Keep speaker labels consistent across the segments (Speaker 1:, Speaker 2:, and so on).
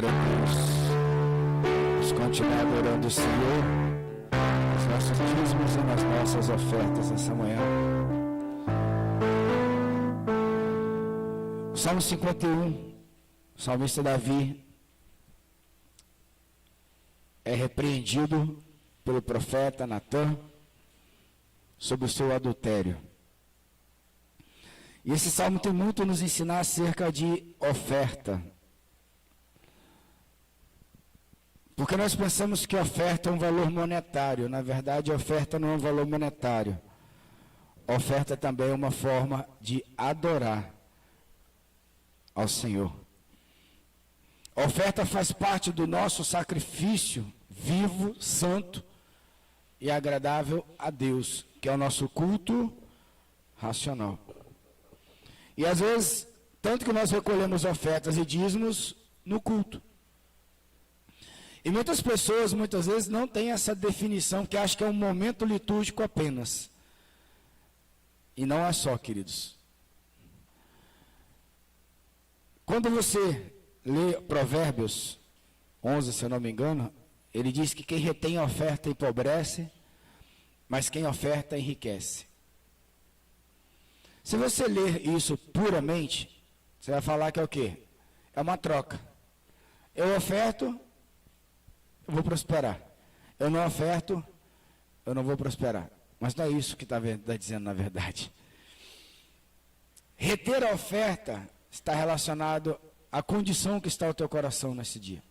Speaker 1: Glória a Deus. Vamos continuar adorando o Senhor, os nossos dízimos e nas nossas ofertas nessa manhã. O Salmo 51, o salmista Davi é repreendido pelo profeta Natã sobre o seu adultério. E esse salmo tem muito a nos ensinar acerca de oferta. Porque nós pensamos que oferta é um valor monetário. Na verdade, a oferta não é um valor monetário. A oferta também é uma forma de adorar ao Senhor. A oferta faz parte do nosso sacrifício vivo, santo e agradável a Deus, que é o nosso culto racional. E às vezes, tanto que nós recolhemos ofertas e dízimos no culto. E muitas pessoas, muitas vezes, não têm essa definição, que acham que é um momento litúrgico apenas. E não é só, queridos. Quando você lê Provérbios 11, se eu não me engano, ele diz que quem retém a oferta empobrece, mas quem oferta enriquece. Se você ler isso puramente, você vai falar que é o quê? É uma troca. Eu oferto, eu vou prosperar. Eu não oferto, eu não vou prosperar. Mas não é isso que está dizendo na verdade. Reter a oferta está relacionado à condição que está o teu coração nesse dia.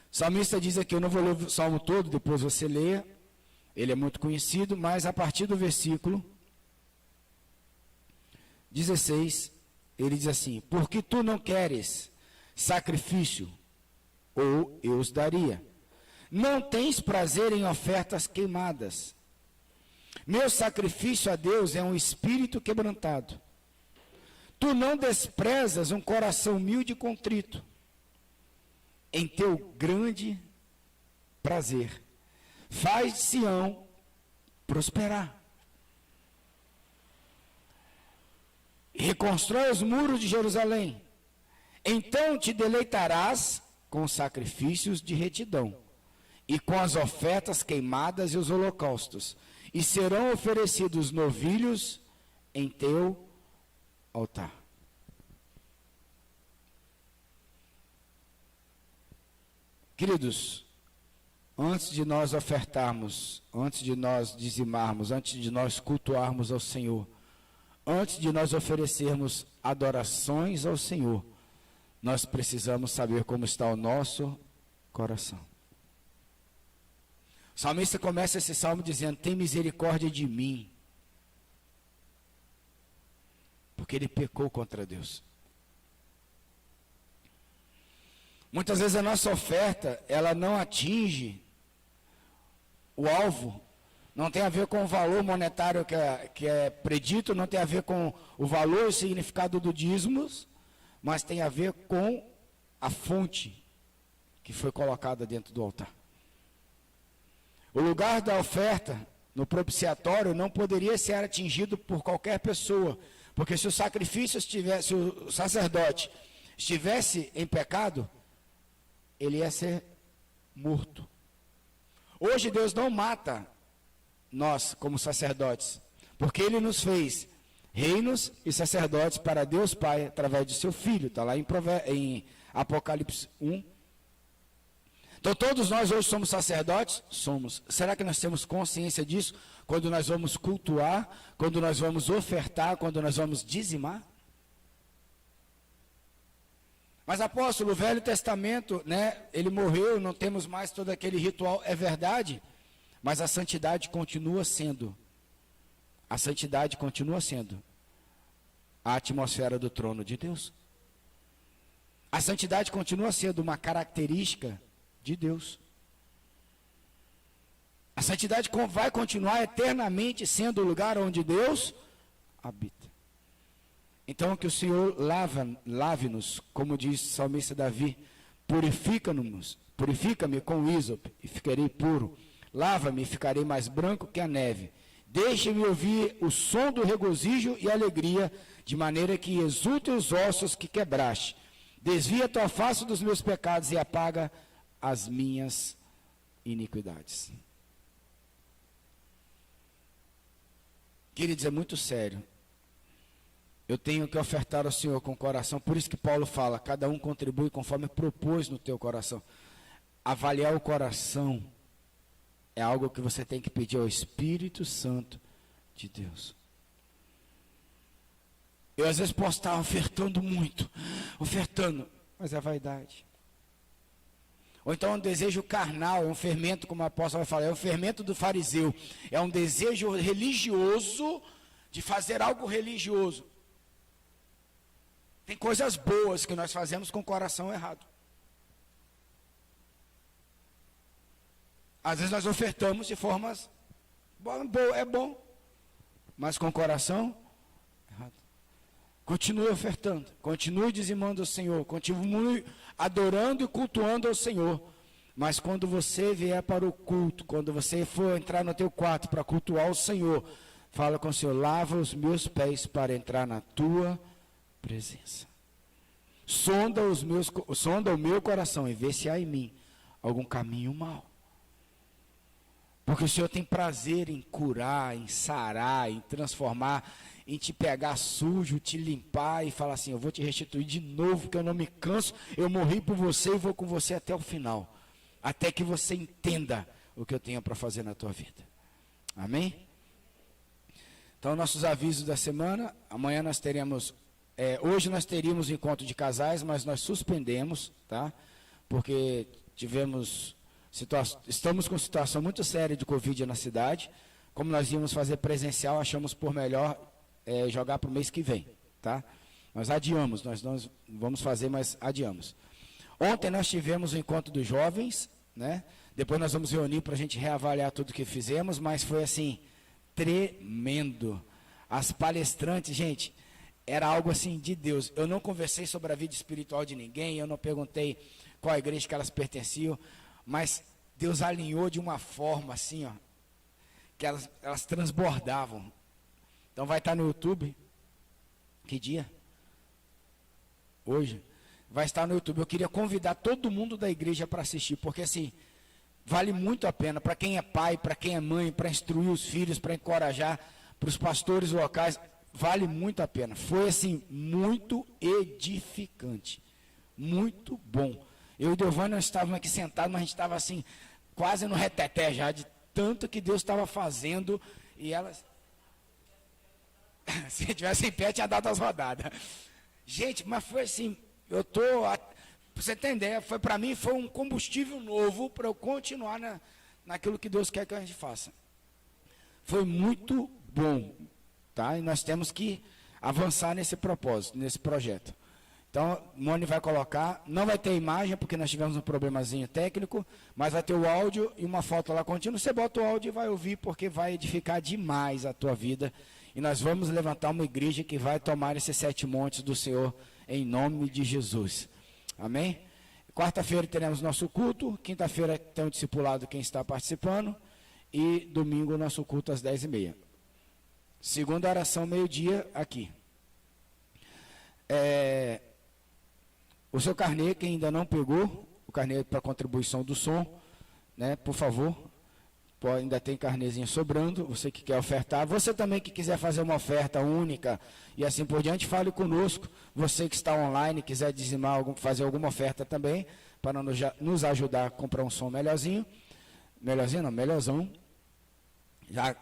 Speaker 1: O salmista diz aqui, eu não vou ler o salmo todo, depois você lê, ele é muito conhecido, mas a partir do versículo 16, ele diz assim, porque tu não queres sacrifício, ou eu os daria. Não tens prazer em ofertas queimadas. Meu sacrifício a Deus é um espírito quebrantado. Tu não desprezas um coração humilde e contrito. Em teu grande prazer, faz Sião prosperar. Reconstrói os muros de Jerusalém. Então te deleitarás com sacrifícios de retidão, e com as ofertas queimadas e os holocaustos, e serão oferecidos novilhos em teu altar. Queridos, antes de nós ofertarmos, antes de nós dizimarmos, antes de nós cultuarmos ao Senhor, antes de nós oferecermos adorações ao Senhor, nós precisamos saber como está o nosso coração. O salmista começa esse salmo dizendo, tem misericórdia de mim, porque ele pecou contra Deus. Muitas vezes a nossa oferta, ela não atinge o alvo, não tem a ver com o valor monetário que é predito, não tem a ver com o valor e o significado do dízimos, mas tem a ver com a fonte que foi colocada dentro do altar. O lugar da oferta no propiciatório não poderia ser atingido por qualquer pessoa, porque se o sacrifício estivesse, se o sacerdote estivesse em pecado, ele ia ser morto. Hoje Deus não mata nós como sacerdotes, porque Ele nos fez reinos e sacerdotes para Deus Pai, através de seu Filho. Está lá em Apocalipse 1. Então todos nós hoje somos sacerdotes? Somos. Será que nós temos consciência disso? Quando nós vamos cultuar, quando nós vamos ofertar, quando nós vamos dizimar? Mas apóstolo, o Velho Testamento, ele morreu, não temos mais todo aquele ritual, é verdade, mas a santidade continua sendo. A santidade continua sendo a atmosfera do trono de Deus. A santidade continua sendo uma característica de Deus. A santidade vai continuar eternamente sendo o lugar onde Deus habita. Então que o Senhor lave-nos, como diz o salmista Davi, purifica-me com ísope e ficarei puro. Lava-me e ficarei mais branco que a neve. Deixe-me ouvir o som do regozijo e alegria, de maneira que exultem os ossos que quebraste. Desvia tua face dos meus pecados e apaga as minhas iniquidades. Queridos, é muito sério. Eu tenho que ofertar ao Senhor com o coração. Por isso que Paulo fala, cada um contribui conforme propôs no teu coração. Avaliar o coração é algo que você tem que pedir ao Espírito Santo de Deus. Eu às vezes posso estar ofertando muito, mas é vaidade. Ou então é um desejo carnal, é um fermento, como a apóstola vai falar, é o fermento do fariseu. É um desejo religioso de fazer algo religioso. Tem coisas boas que nós fazemos com o coração errado. Às vezes nós ofertamos de formas boas, é bom, mas com o coração errado. Continue ofertando, continue dizimando ao Senhor, continue adorando e cultuando ao Senhor. Mas quando você vier para o culto, quando você for entrar no teu quarto para cultuar o Senhor, fala com o Senhor, lava os meus pés para entrar na tua presença. Sonda o meu coração e vê se há em mim algum caminho mau. Porque o Senhor tem prazer em curar, em sarar, em transformar, em te pegar sujo, te limpar e falar assim, eu vou te restituir de novo, porque eu não me canso, eu morri por você e vou com você até o final. Até que você entenda o que eu tenho para fazer na tua vida. Amém? Então, nossos avisos da semana, amanhã nós teremos, hoje nós teríamos encontro de casais, mas nós suspendemos, tá? Porque estamos com situação muito séria de Covid na cidade. Como nós íamos fazer presencial, achamos por melhor jogar para o mês que vem, tá? Nós adiamos, nós vamos fazer, mas adiamos. Ontem nós tivemos o encontro dos jovens, né? Depois nós vamos reunir para a gente reavaliar tudo que fizemos, mas foi assim, tremendo. As palestrantes, gente, era algo assim de Deus. Eu não conversei sobre a vida espiritual de ninguém, eu não perguntei qual a igreja que elas pertenciam, mas Deus alinhou de uma forma assim, ó, que elas transbordavam. Então vai estar no YouTube. Que dia? Hoje. Vai estar no YouTube. Eu queria convidar todo mundo da igreja para assistir, porque assim, vale muito a pena para quem é pai, para quem é mãe, para instruir os filhos, para encorajar, para os pastores locais, vale muito a pena. Foi assim, muito edificante. Muito bom. Eu e o Giovanni nós estávamos aqui sentados, mas a gente estava assim, quase no reteté já, de tanto que Deus estava fazendo, e elas, se tivesse em pé, tinha dado as rodadas. Gente, mas foi assim, para você ter ideia, para mim foi um combustível novo para eu continuar naquilo que Deus quer que a gente faça. Foi muito bom, tá? E nós temos que avançar nesse propósito, nesse projeto. Então, Moni vai colocar, não vai ter imagem, porque nós tivemos um problemazinho técnico, mas vai ter o áudio e uma foto lá contínua. Você bota o áudio e vai ouvir, porque vai edificar demais a tua vida. E nós vamos levantar uma igreja que vai tomar esses 7 montes do Senhor, em nome de Jesus. Amém? Quarta-feira teremos nosso culto, quinta-feira tem o discipulado quem está participando, e domingo o nosso culto às 10h30. Segunda oração, meio-dia, aqui. O seu carnê, quem ainda não pegou, o carnê para contribuição do som, né, por favor, ainda tem carnezinho sobrando, você que quer ofertar, você também que quiser fazer uma oferta única e assim por diante, fale conosco, você que está online, quiser dizimar, fazer alguma oferta também, para nos ajudar a comprar um som melhorzinho, melhorzão,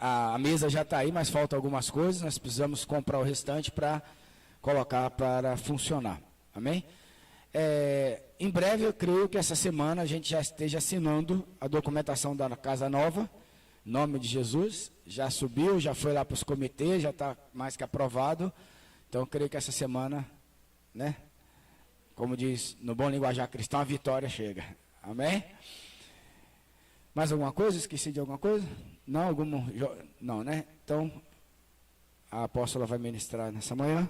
Speaker 1: a mesa já está aí, mas faltam algumas coisas, nós precisamos comprar o restante para colocar para funcionar, amém? Em breve, eu creio que essa semana a gente já esteja assinando a documentação da Casa Nova, em nome de Jesus, já subiu, já foi lá para os comitês, já está mais que aprovado, então eu creio que essa semana, né, como diz no bom linguajar cristão, a vitória chega, amém? Mais alguma coisa? Esqueci de alguma coisa? Não, não, né? Então, a apóstola vai ministrar nessa manhã,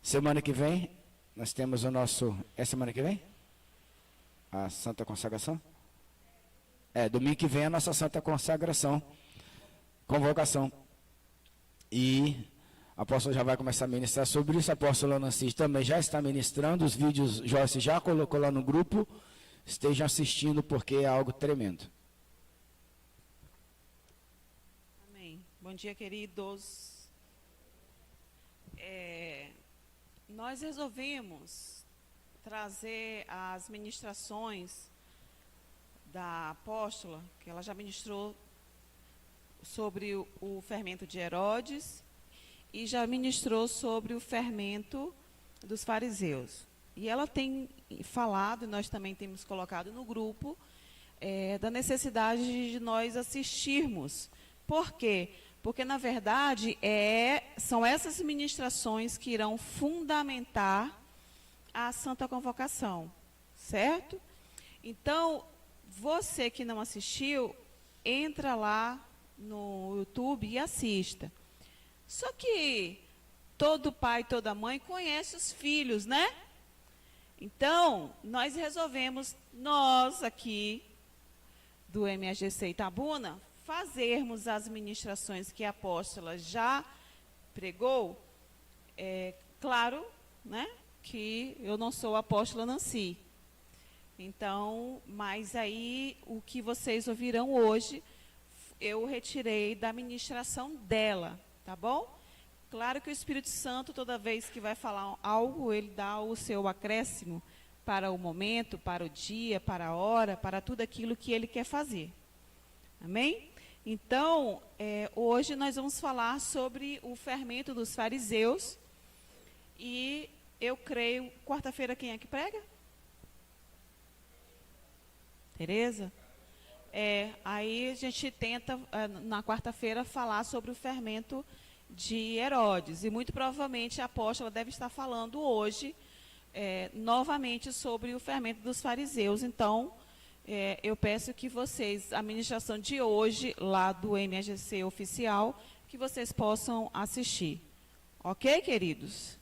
Speaker 1: semana que vem, nós temos o nosso... É semana que vem? A Santa Consagração? Domingo que vem é a nossa Santa Consagração. Convocação. E A apóstola já vai começar a ministrar sobre isso. A apóstola Nancy também já está ministrando. Os vídeos Joyce já colocou lá no grupo. Estejam assistindo porque é algo tremendo.
Speaker 2: Amém. Bom dia, queridos. Nós resolvemos trazer as ministrações da apóstola, que ela já ministrou sobre o fermento de Herodes e já ministrou sobre o fermento dos fariseus. E ela tem falado, nós também temos colocado no grupo, da necessidade de nós assistirmos. Por quê? Porque, na verdade, são essas ministrações que irão fundamentar a Santa Convocação, certo? Então, você que não assistiu, entra lá no YouTube e assista. Só que todo pai, toda mãe conhece os filhos, né? Então, nós resolvemos, nós aqui do MAGC Itabuna, fazermos as ministrações que a apóstola já pregou. Claro, né, que eu não sou a apóstola Nancy. Então, mas aí o que vocês ouvirão hoje, eu retirei da ministração dela, tá bom? Claro que o Espírito Santo, toda vez que vai falar algo, ele dá o seu acréscimo para o momento, para o dia, para a hora, para tudo aquilo que ele quer fazer. Amém? Então, hoje nós vamos falar sobre o fermento dos fariseus. E eu creio, quarta-feira quem é que prega? Tereza? Aí a gente tenta, na quarta-feira, falar sobre o fermento de Herodes. E muito provavelmente a apóstola deve estar falando hoje, novamente, sobre o fermento dos fariseus. Então, eu peço que vocês, a ministração de hoje, lá do MAGC oficial, que vocês possam assistir. Ok, queridos?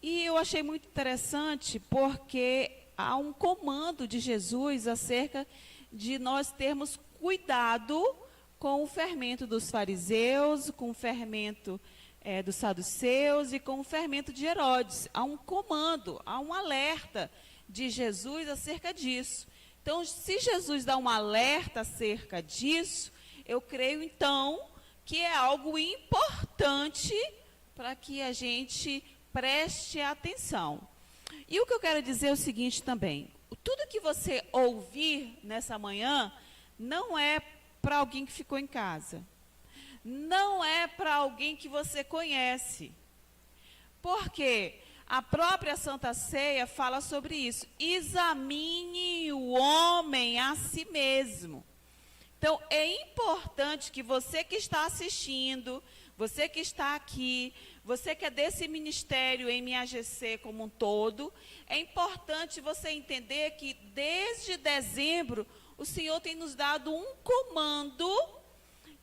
Speaker 2: E eu achei muito interessante porque há um comando de Jesus acerca de nós termos cuidado com o fermento dos fariseus, com o fermento dos saduceus e com o fermento de Herodes. Há um comando, há um alerta de Jesus acerca disso. Então, se Jesus dá um alerta acerca disso, eu creio, então, que é algo importante para que a gente preste atenção. E o que eu quero dizer é o seguinte também. Tudo que você ouvir nessa manhã não é para alguém que ficou em casa. Não é para alguém que você conhece. Por quê? A própria Santa Ceia fala sobre isso. Examine o homem a si mesmo. Então, é importante que você que está assistindo, você que está aqui, você que é desse ministério MAGC como um todo, é importante você entender que desde dezembro o Senhor tem nos dado um comando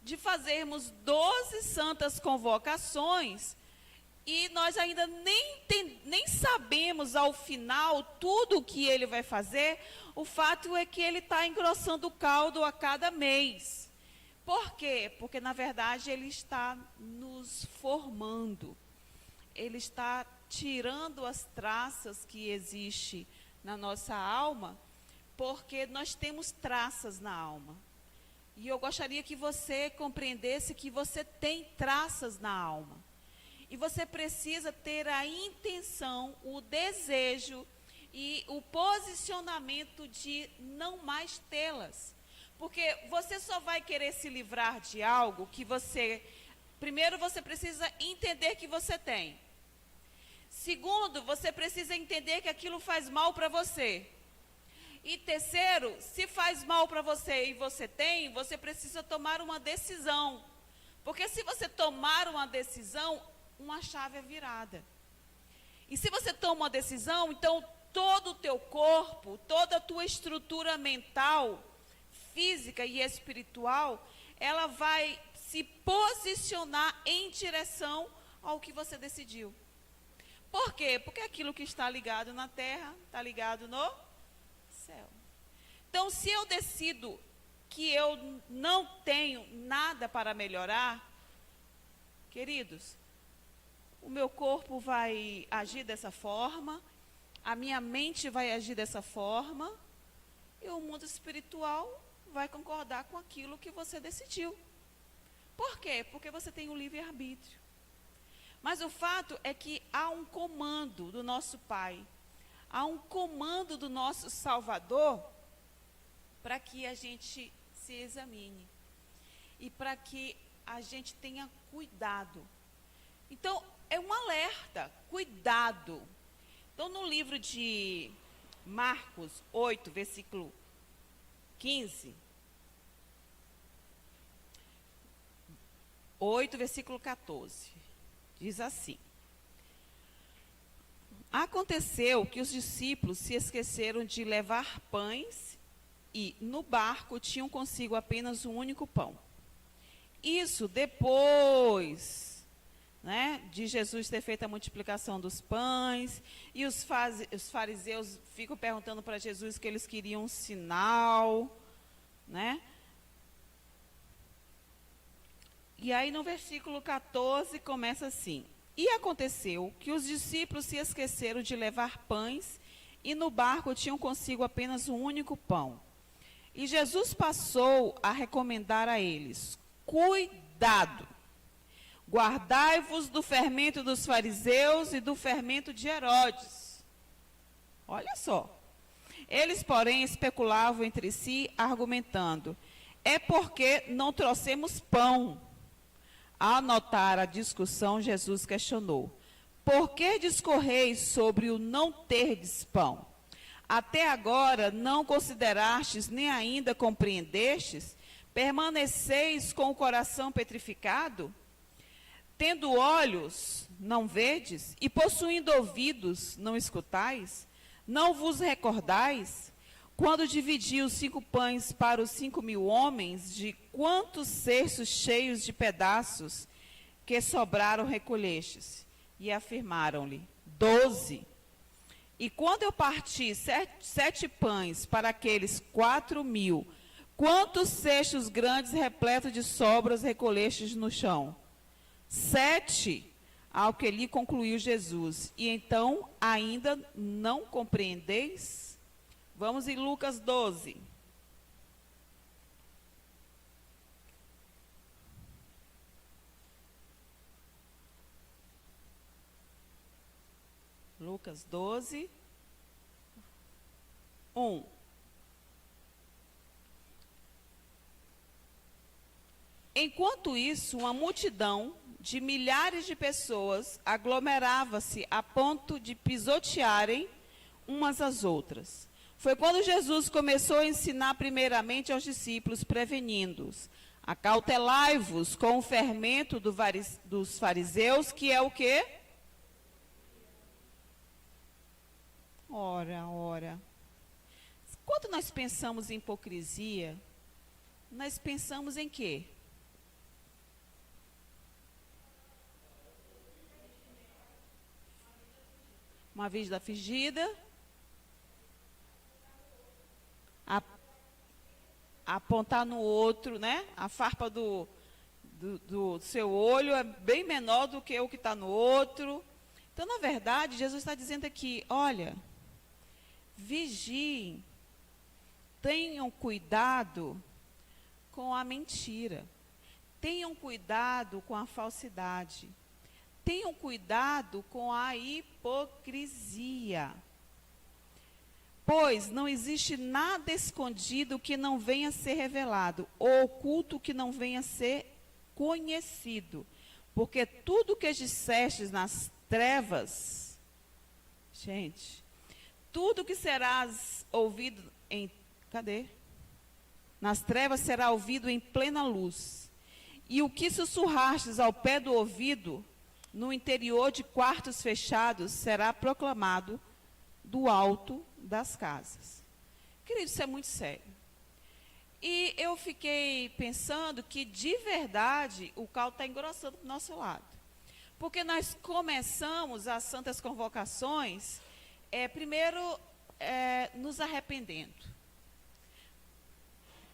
Speaker 2: de fazermos 12 santas convocações. E nós ainda nem sabemos ao final tudo o que ele vai fazer. O fato é que ele está engrossando o caldo a cada mês. Por quê? Porque, na verdade, ele está nos formando. Ele está tirando as traças que existem na nossa alma, porque nós temos traças na alma. E eu gostaria que você compreendesse que você tem traças na alma. E você precisa ter a intenção, o desejo e o posicionamento de não mais tê-las. Porque você só vai querer se livrar de algo que você... Primeiro, você precisa entender que você tem. Segundo, você precisa entender que aquilo faz mal para você. E terceiro, se faz mal para você e você tem, você precisa tomar uma decisão. Porque se você tomar uma decisão, uma chave é virada. E se você toma uma decisão, então todo o teu corpo, toda a tua estrutura mental, física e espiritual, ela vai se posicionar em direção ao que você decidiu. Por quê? Porque aquilo que está ligado na terra, está ligado no céu. Então, se eu decido que eu não tenho nada para melhorar, queridos, o meu corpo vai agir dessa forma, a minha mente vai agir dessa forma, e o mundo espiritual vai concordar com aquilo que você decidiu. Por quê? Porque você tem o livre-arbítrio. Mas o fato é que há um comando do nosso Pai, há um comando do nosso Salvador, para que a gente se examine e para que a gente tenha cuidado. Então, é um alerta, cuidado. Então, no livro de Marcos 8, versículo 15, 8, versículo 14, diz assim: aconteceu que os discípulos se esqueceram de levar pães e, no barco, tinham consigo apenas um único pão. Isso depois, né, de Jesus ter feito a multiplicação dos pães, e os fariseus ficam perguntando para Jesus que eles queriam um sinal, né? E aí no versículo 14 começa assim: e aconteceu que os discípulos se esqueceram de levar pães, e no barco tinham consigo apenas um único pão. E Jesus passou a recomendar a eles: cuidado, guardai-vos do fermento dos fariseus e do fermento de Herodes. Olha só. Eles, porém, especulavam entre si, argumentando: é porque não trouxemos pão. Ao notar a discussão, Jesus questionou: por que discorreis sobre o não terdes pão? Até agora não considerastes, nem ainda compreendestes? Permaneceis com o coração petrificado? Tendo olhos, não vedes? E possuindo ouvidos, não escutais? Não vos recordais? Quando dividi os 5 pães para os 5.000 homens, de quantos cestos cheios de pedaços que sobraram recolhestes? E afirmaram-lhe: 12. E quando eu parti 7 pães para aqueles 4.000, quantos cestos grandes repletos de sobras recolhestes no chão? 7. Ao que lhe concluiu Jesus: e então ainda não compreendeis? Vamos em Lucas 12. Lucas 12, 1. Enquanto isso, uma multidão de milhares de pessoas aglomerava-se a ponto de pisotearem umas às outras. Foi quando Jesus começou a ensinar primeiramente aos discípulos, prevenindo-os: acautelai-vos com o fermento dos fariseus, que é o quê? Ora. Quando nós pensamos em hipocrisia, nós pensamos em quê? Uma vida fingida, apontar no outro, né? A farpa do seu olho é bem menor do que o que está no outro. Então, na verdade, Jesus está dizendo aqui: olha, vigiem, tenham cuidado com a mentira, tenham cuidado com a falsidade, tenham cuidado com a hipocrisia. Pois não existe nada escondido que não venha a ser revelado, ou oculto que não venha a ser conhecido. Porque tudo que dissestes nas trevas, gente, tudo que serás ouvido em... Cadê? Nas trevas será ouvido em plena luz. E o que sussurrastes ao pé do ouvido, no interior de quartos fechados, será proclamado do alto das casas. Querido, isso é muito sério. E eu fiquei pensando que, de verdade, o caldo está engrossando para o nosso lado. Porque nós começamos as santas convocações, primeiro, nos arrependendo.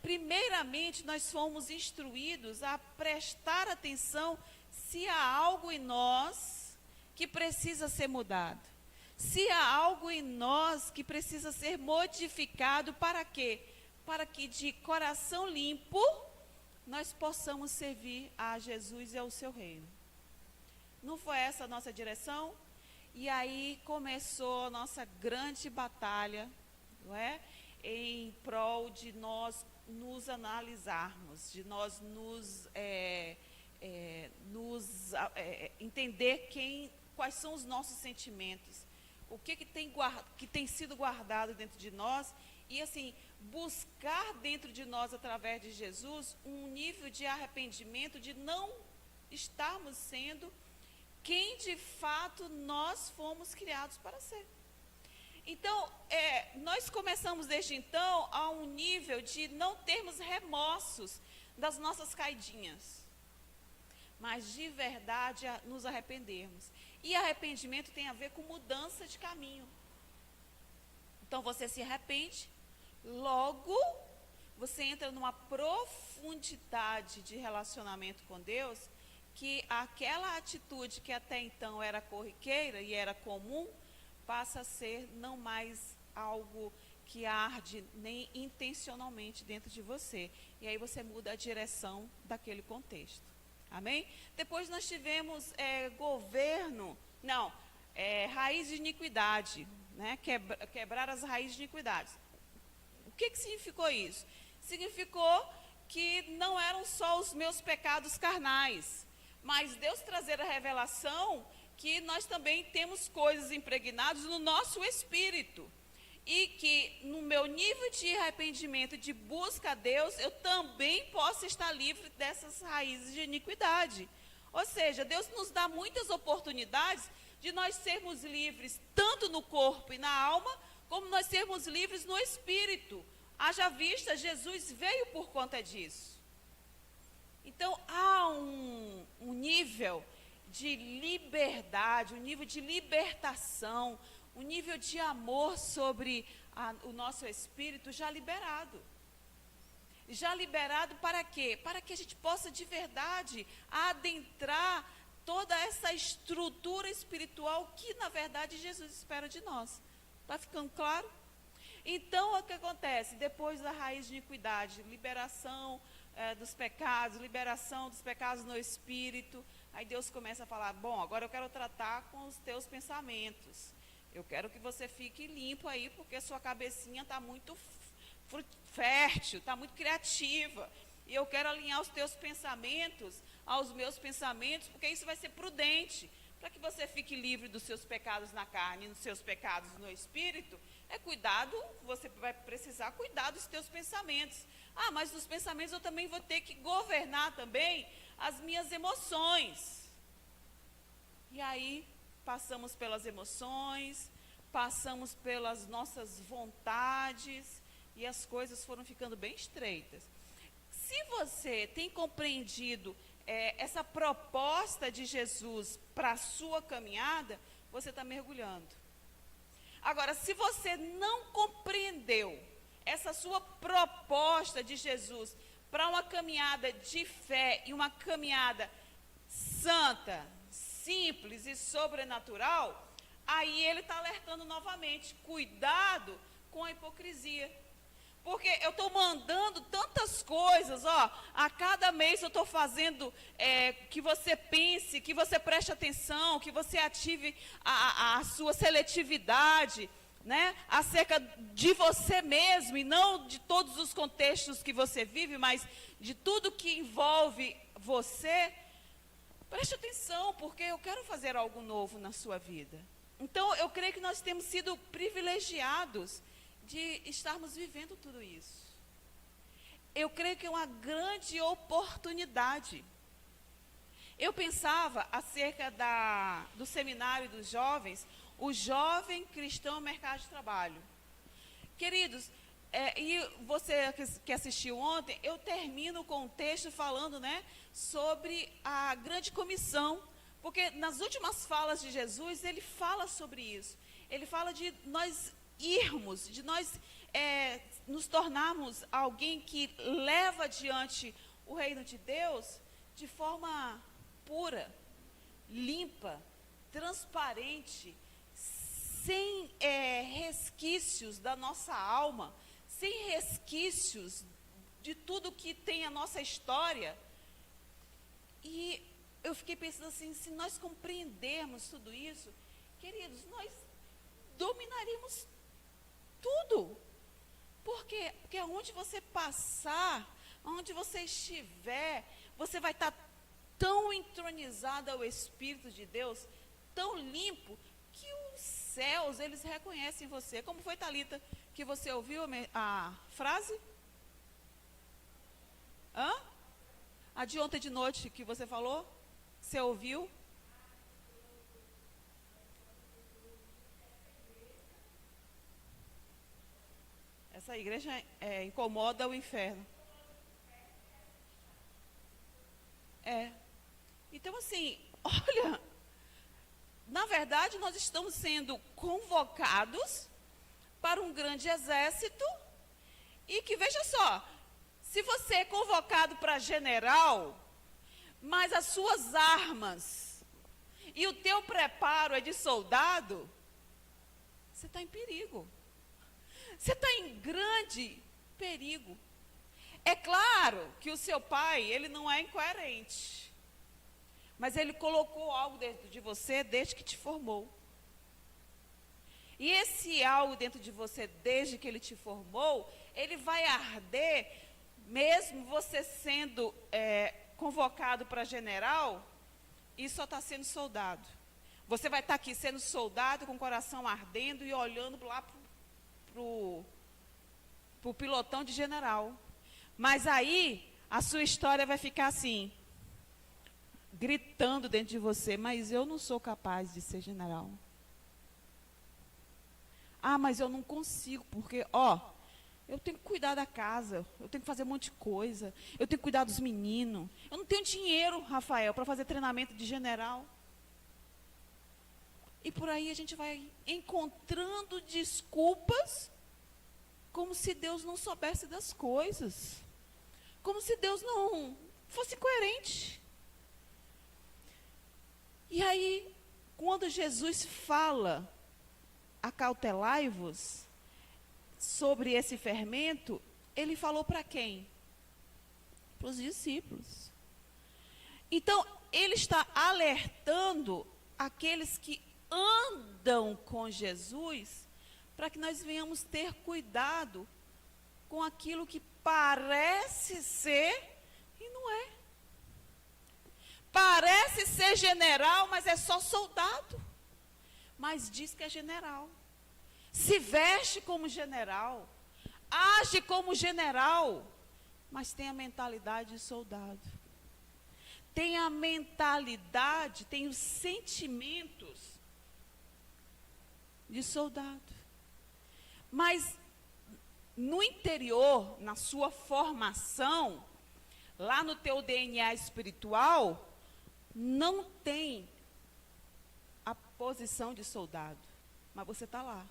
Speaker 2: Primeiramente, nós fomos instruídos a prestar atenção se há algo em nós que precisa ser mudado. Se há algo em nós que precisa ser modificado, para quê? Para que de coração limpo nós possamos servir a Jesus e ao seu reino. Não foi essa a nossa direção? E aí começou a nossa grande batalha, não é? Em prol de nós nos analisarmos, de nós entender quais são os nossos sentimentos, o que tem sido guardado dentro de nós, e assim, buscar dentro de nós, através de Jesus, um nível de arrependimento, de não estarmos sendo quem de fato nós fomos criados para ser. Então, nós começamos desde então a um nível de não termos remorsos das nossas caidinhas, mas de verdade nos arrependermos. E arrependimento tem a ver com mudança de caminho. Então você se arrepende, logo você entra numa profundidade de relacionamento com Deus, que aquela atitude que até então era corriqueira e era comum, passa a ser não mais algo que arde nem intencionalmente dentro de você. E aí você muda a direção daquele contexto. Amém? Depois nós tivemos raiz de iniquidade, né? Quebrar as raízes de iniquidade. O que significou isso? Significou que não eram só os meus pecados carnais, mas Deus trazer a revelação que nós também temos coisas impregnadas no nosso espírito. E que no meu nível de arrependimento, de busca a Deus, eu também posso estar livre dessas raízes de iniquidade. Ou seja, Deus nos dá muitas oportunidades de nós sermos livres, tanto no corpo e na alma, como nós sermos livres no espírito. Haja vista, Jesus veio por conta disso. Então, há um nível de liberdade, um nível de libertação, um nível de amor sobre o nosso espírito já liberado. Já liberado para quê? Para que a gente possa de verdade adentrar toda essa estrutura espiritual que, na verdade, Jesus espera de nós. Está ficando claro? Então, o que acontece? Depois da raiz de iniquidade, liberação dos pecados no espírito, aí Deus começa a falar, bom, agora eu quero tratar com os teus pensamentos. Eu quero que você fique limpo aí, porque sua cabecinha está muito fértil, está muito criativa. E eu quero alinhar os teus pensamentos aos meus pensamentos, porque isso vai ser prudente. Para que você fique livre dos seus pecados na carne e dos seus pecados no espírito, você vai precisar cuidar dos teus pensamentos. Ah, mas nos pensamentos eu também vou ter que governar também as minhas emoções. E aí, passamos pelas emoções, passamos pelas nossas vontades, e as coisas foram ficando bem estreitas. Se você tem compreendido essa proposta de Jesus para a sua caminhada, você está mergulhando. Agora, se você não compreendeu essa sua proposta de Jesus para uma caminhada de fé e uma caminhada santa, simples e sobrenatural, aí ele está alertando novamente, cuidado com a hipocrisia. Porque eu estou mandando tantas coisas, a cada mês eu estou fazendo que você pense, que você preste atenção, que você ative a sua seletividade, né, acerca de você mesmo, e não de todos os contextos que você vive, mas de tudo que envolve você. Preste atenção, porque eu quero fazer algo novo na sua vida. Então, eu creio que nós temos sido privilegiados de estarmos vivendo tudo isso. Eu creio que é uma grande oportunidade. Eu pensava acerca do seminário dos jovens, o jovem cristão no mercado de trabalho. Queridos, e você que assistiu ontem, eu termino com um texto falando, né, sobre a grande comissão, porque nas últimas falas de Jesus, ele fala sobre isso. Ele fala de nós irmos, de nós nos tornarmos alguém que leva adiante o reino de Deus de forma pura, limpa, transparente, sem resquícios da nossa alma, sem resquícios de tudo que tem a nossa história. E eu fiquei pensando assim, se nós compreendermos tudo isso, queridos, nós dominaríamos tudo. Por quê? Porque aonde você passar, onde você estiver, você vai estar tão entronizado ao Espírito de Deus, tão limpo, que os céus, eles reconhecem você. Como foi, Thalita, que você ouviu a frase? A de ontem de noite que você falou? Você ouviu? Essa igreja incomoda o inferno. Então, assim, olha, na verdade, nós estamos sendo convocados para um grande exército e que, veja só, se você é convocado para general, mas as suas armas e o teu preparo é de soldado, você está em perigo. Você está em grande perigo. É claro que o seu pai, ele não é incoerente, mas ele colocou algo dentro de você desde que te formou. E esse algo dentro de você desde que ele te formou, ele vai arder, mesmo você sendo convocado para general, e só está sendo soldado. Você vai estar aqui sendo soldado, com o coração ardendo e olhando lá para o pilotão de general. Mas aí, a sua história vai ficar assim, gritando dentro de você, mas eu não sou capaz de ser general. Mas eu não consigo, porque, eu tenho que cuidar da casa, eu tenho que fazer um monte de coisa, eu tenho que cuidar dos meninos. Eu não tenho dinheiro, Rafael, para fazer treinamento de general. E por aí a gente vai encontrando desculpas, como se Deus não soubesse das coisas. Como se Deus não fosse coerente. E aí, quando Jesus fala, acautelai-vos, sobre esse fermento, ele falou para quem? Para os discípulos. Então, ele está alertando aqueles que andam com Jesus, para que nós venhamos ter cuidado com aquilo que parece ser e não é. Parece ser general, mas é só soldado. Mas diz que é general. Se veste como general, age como general, mas tem a mentalidade de soldado. Tem a mentalidade, tem os sentimentos de soldado. Mas no interior, na sua formação, lá no teu DNA espiritual, não tem a posição de soldado, mas você está lá.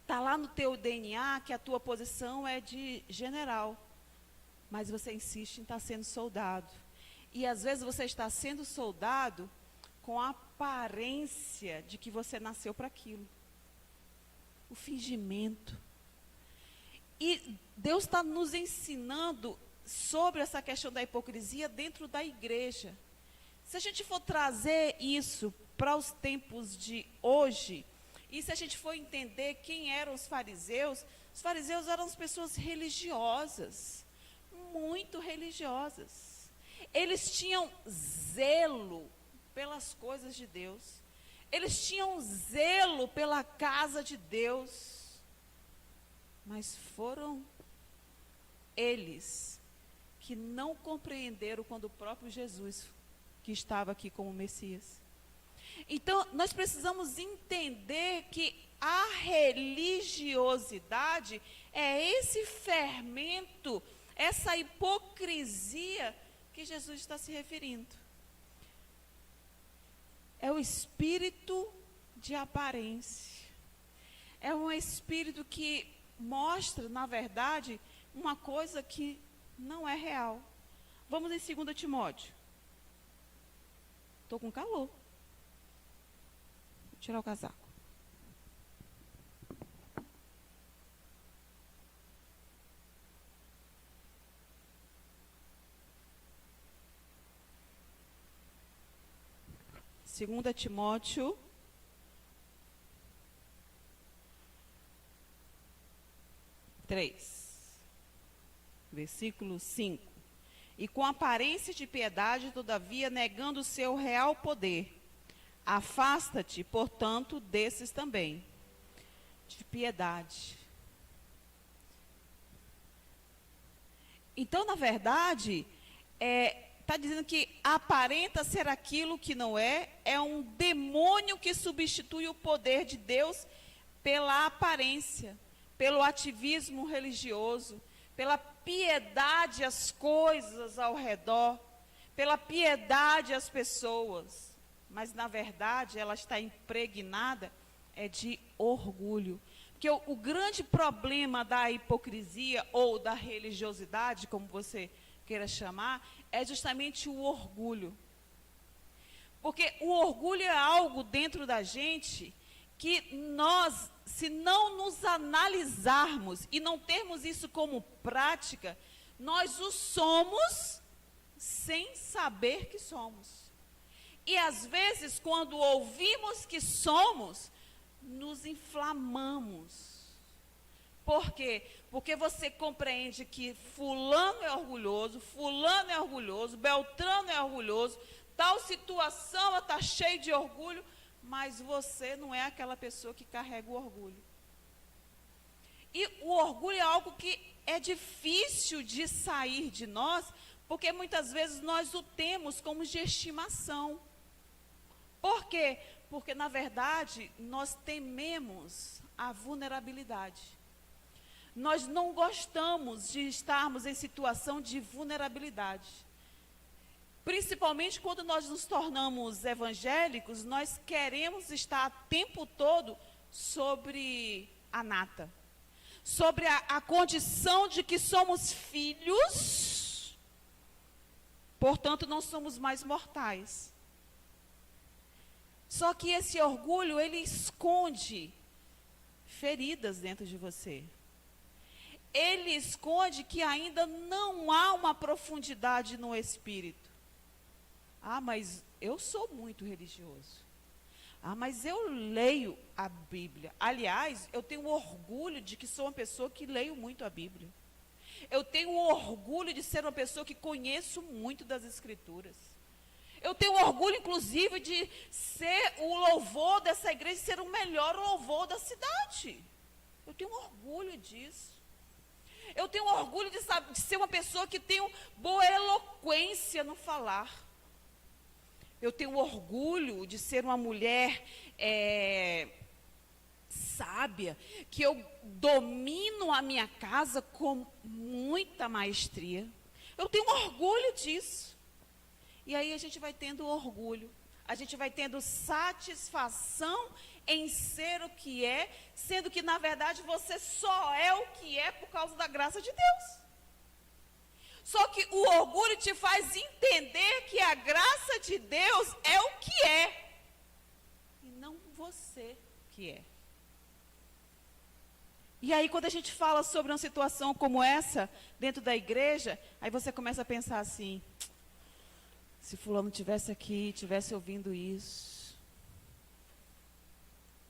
Speaker 2: Está lá no teu DNA que a tua posição é de general, mas você insiste em estar sendo soldado. E às vezes você está sendo soldado com a aparência de que você nasceu para aquilo. O fingimento. E Deus está nos ensinando sobre essa questão da hipocrisia dentro da igreja. Se a gente for trazer isso para os tempos de hoje, e se a gente for entender quem eram os fariseus eram as pessoas religiosas, muito religiosas. Eles tinham zelo pelas coisas de Deus. Eles tinham zelo pela casa de Deus. Mas foram eles que não compreenderam quando o próprio Jesus, que estava aqui como Messias. Então, nós precisamos entender que a religiosidade é esse fermento, essa hipocrisia que Jesus está se referindo. É o espírito de aparência. É um espírito que mostra, na verdade, uma coisa que não é real. Vamos em 2 Timóteo. Estou com calor. Vou tirar o casaco. Segunda Timóteo 3, versículo 5. E com aparência de piedade, todavia, negando o seu real poder, afasta-te, portanto, desses também, de piedade. Então, na verdade, está dizendo que aparenta ser aquilo que não é um demônio que substitui o poder de Deus pela aparência, pelo ativismo religioso, pela piedade às coisas ao redor, pela piedade às pessoas. Mas, na verdade, ela está impregnada de orgulho. Porque o grande problema da hipocrisia ou da religiosidade, como você queira chamar, é justamente o orgulho. Porque o orgulho é algo dentro da gente que nós, se não nos analisarmos e não termos isso como prática, nós o somos sem saber que somos. E às vezes, quando ouvimos que somos, nos inflamamos. Por quê? Porque você compreende que fulano é orgulhoso, Beltrano é orgulhoso, tal situação está cheia de orgulho, mas você não é aquela pessoa que carrega o orgulho. E o orgulho é algo que é difícil de sair de nós, porque muitas vezes nós o temos como de estimação. Por quê? Porque, na verdade, nós tememos a vulnerabilidade. Nós não gostamos de estarmos em situação de vulnerabilidade. Principalmente quando nós nos tornamos evangélicos, nós queremos estar o tempo todo sobre a nata. Sobre a condição de que somos filhos, portanto não somos mais mortais. Só que esse orgulho, ele esconde feridas dentro de você. Ele esconde que ainda não há uma profundidade no espírito. Ah, mas eu sou muito religioso. Ah, mas eu leio a Bíblia. Aliás, eu tenho orgulho de que sou uma pessoa que leio muito a Bíblia. Eu tenho orgulho de ser uma pessoa que conheço muito das Escrituras. Eu tenho orgulho, inclusive, de ser o louvor dessa igreja, ser o melhor louvor da cidade. Eu tenho orgulho disso. Eu tenho orgulho de ser uma pessoa que tem boa eloquência no falar. Eu tenho orgulho de ser uma mulher sábia, que eu domino a minha casa com muita maestria. Eu tenho orgulho disso. E aí a gente vai tendo orgulho, a gente vai tendo satisfação em ser o que é, sendo que, na verdade, você só é o que é por causa da graça de Deus. Só que o orgulho te faz entender que a graça de Deus é o que é, e não você que é. E aí, quando a gente fala sobre uma situação como essa, dentro da igreja, aí você começa a pensar assim: se fulano estivesse aqui, estivesse ouvindo isso.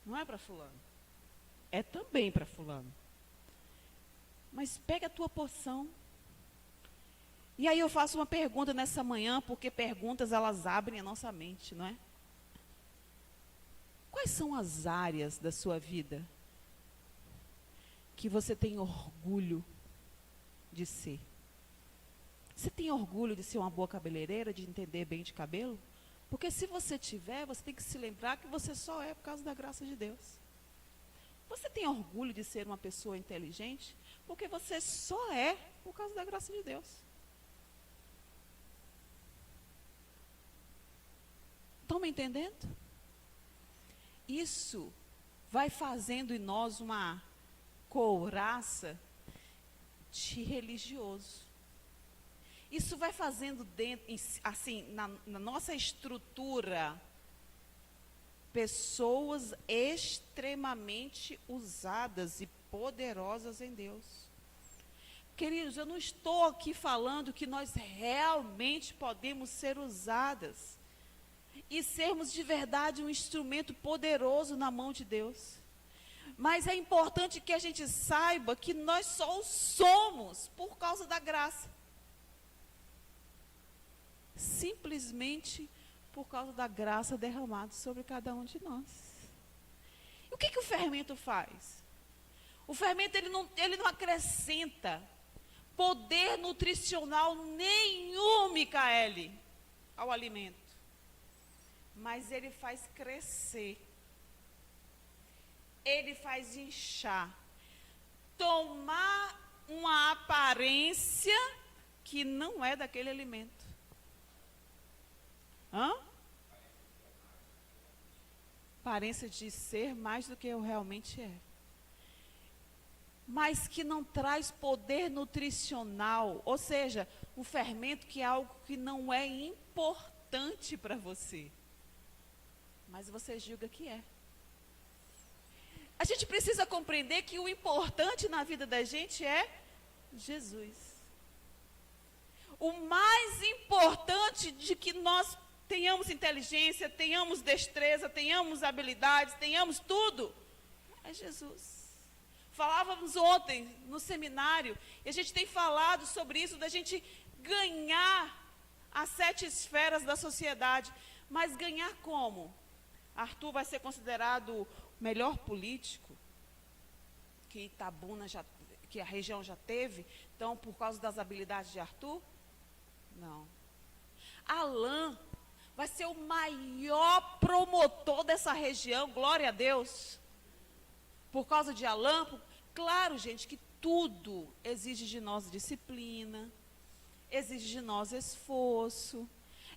Speaker 2: Não é para fulano. É também para fulano. Mas pega a tua porção. E aí eu faço uma pergunta nessa manhã, porque perguntas elas abrem a nossa mente, não é? Quais são as áreas da sua vida que você tem orgulho de ser? Você tem orgulho de ser uma boa cabeleireira, de entender bem de cabelo? Porque se você tiver, você tem que se lembrar que você só é por causa da graça de Deus. Você tem orgulho de ser uma pessoa inteligente? Porque você só é por causa da graça de Deus. Estão me entendendo? Isso vai fazendo em nós uma couraça de religioso. isso vai fazendo assim, na nossa estrutura, pessoas extremamente usadas e poderosas em Deus. Queridos, eu não estou aqui falando que nós realmente podemos ser usadas e sermos de verdade um instrumento poderoso na mão de Deus. Mas é importante que a gente saiba que nós só o somos por causa da graça. Simplesmente por causa da graça derramada sobre cada um de nós. E o que o fermento faz? O fermento ele não acrescenta poder nutricional nenhum, Micaele, ao alimento. Mas ele faz crescer. Ele faz inchar. Tomar uma aparência que não é daquele alimento. Aparência de ser mais do que eu realmente é. Mas que não traz poder nutricional, ou seja, um fermento que é algo que não é importante para você, mas você julga que é. A gente precisa compreender que o importante na vida da gente é Jesus. O mais importante de que nós tenhamos inteligência, tenhamos destreza, tenhamos habilidades, tenhamos tudo, é Jesus. Falávamos ontem no seminário, e a gente tem falado sobre isso, da gente ganhar as 7 esferas da sociedade. Mas ganhar como? Arthur vai ser considerado o melhor político que Itabuna que a região já teve, então por causa das habilidades de Arthur? Não. Alain vai ser o maior promotor dessa região, glória a Deus. Por causa de Alain, claro, gente, que tudo exige de nós disciplina, exige de nós esforço,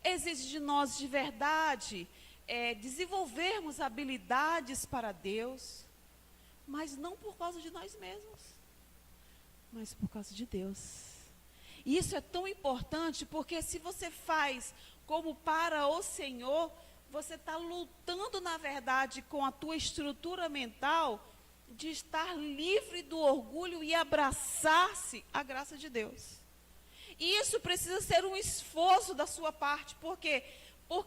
Speaker 2: exige de nós de verdade desenvolvermos habilidades para Deus, mas não por causa de nós mesmos, mas por causa de Deus. E isso é tão importante, porque se você faz como para o Senhor, você está lutando, na verdade, com a tua estrutura mental, de estar livre do orgulho e abraçar-se à graça de Deus. E isso precisa ser um esforço da sua parte, porque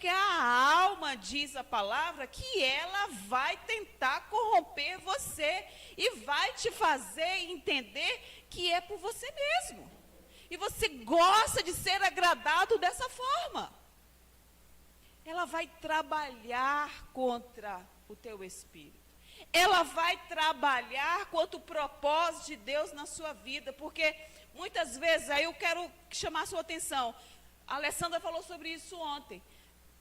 Speaker 2: a alma, diz a palavra, que ela vai tentar corromper você e vai te fazer entender que é por você mesmo. E você gosta de ser agradado dessa forma. Ela vai trabalhar contra o teu espírito. Ela vai trabalhar contra o propósito de Deus na sua vida, porque muitas vezes, aí eu quero chamar a sua atenção, a Alessandra falou sobre isso ontem,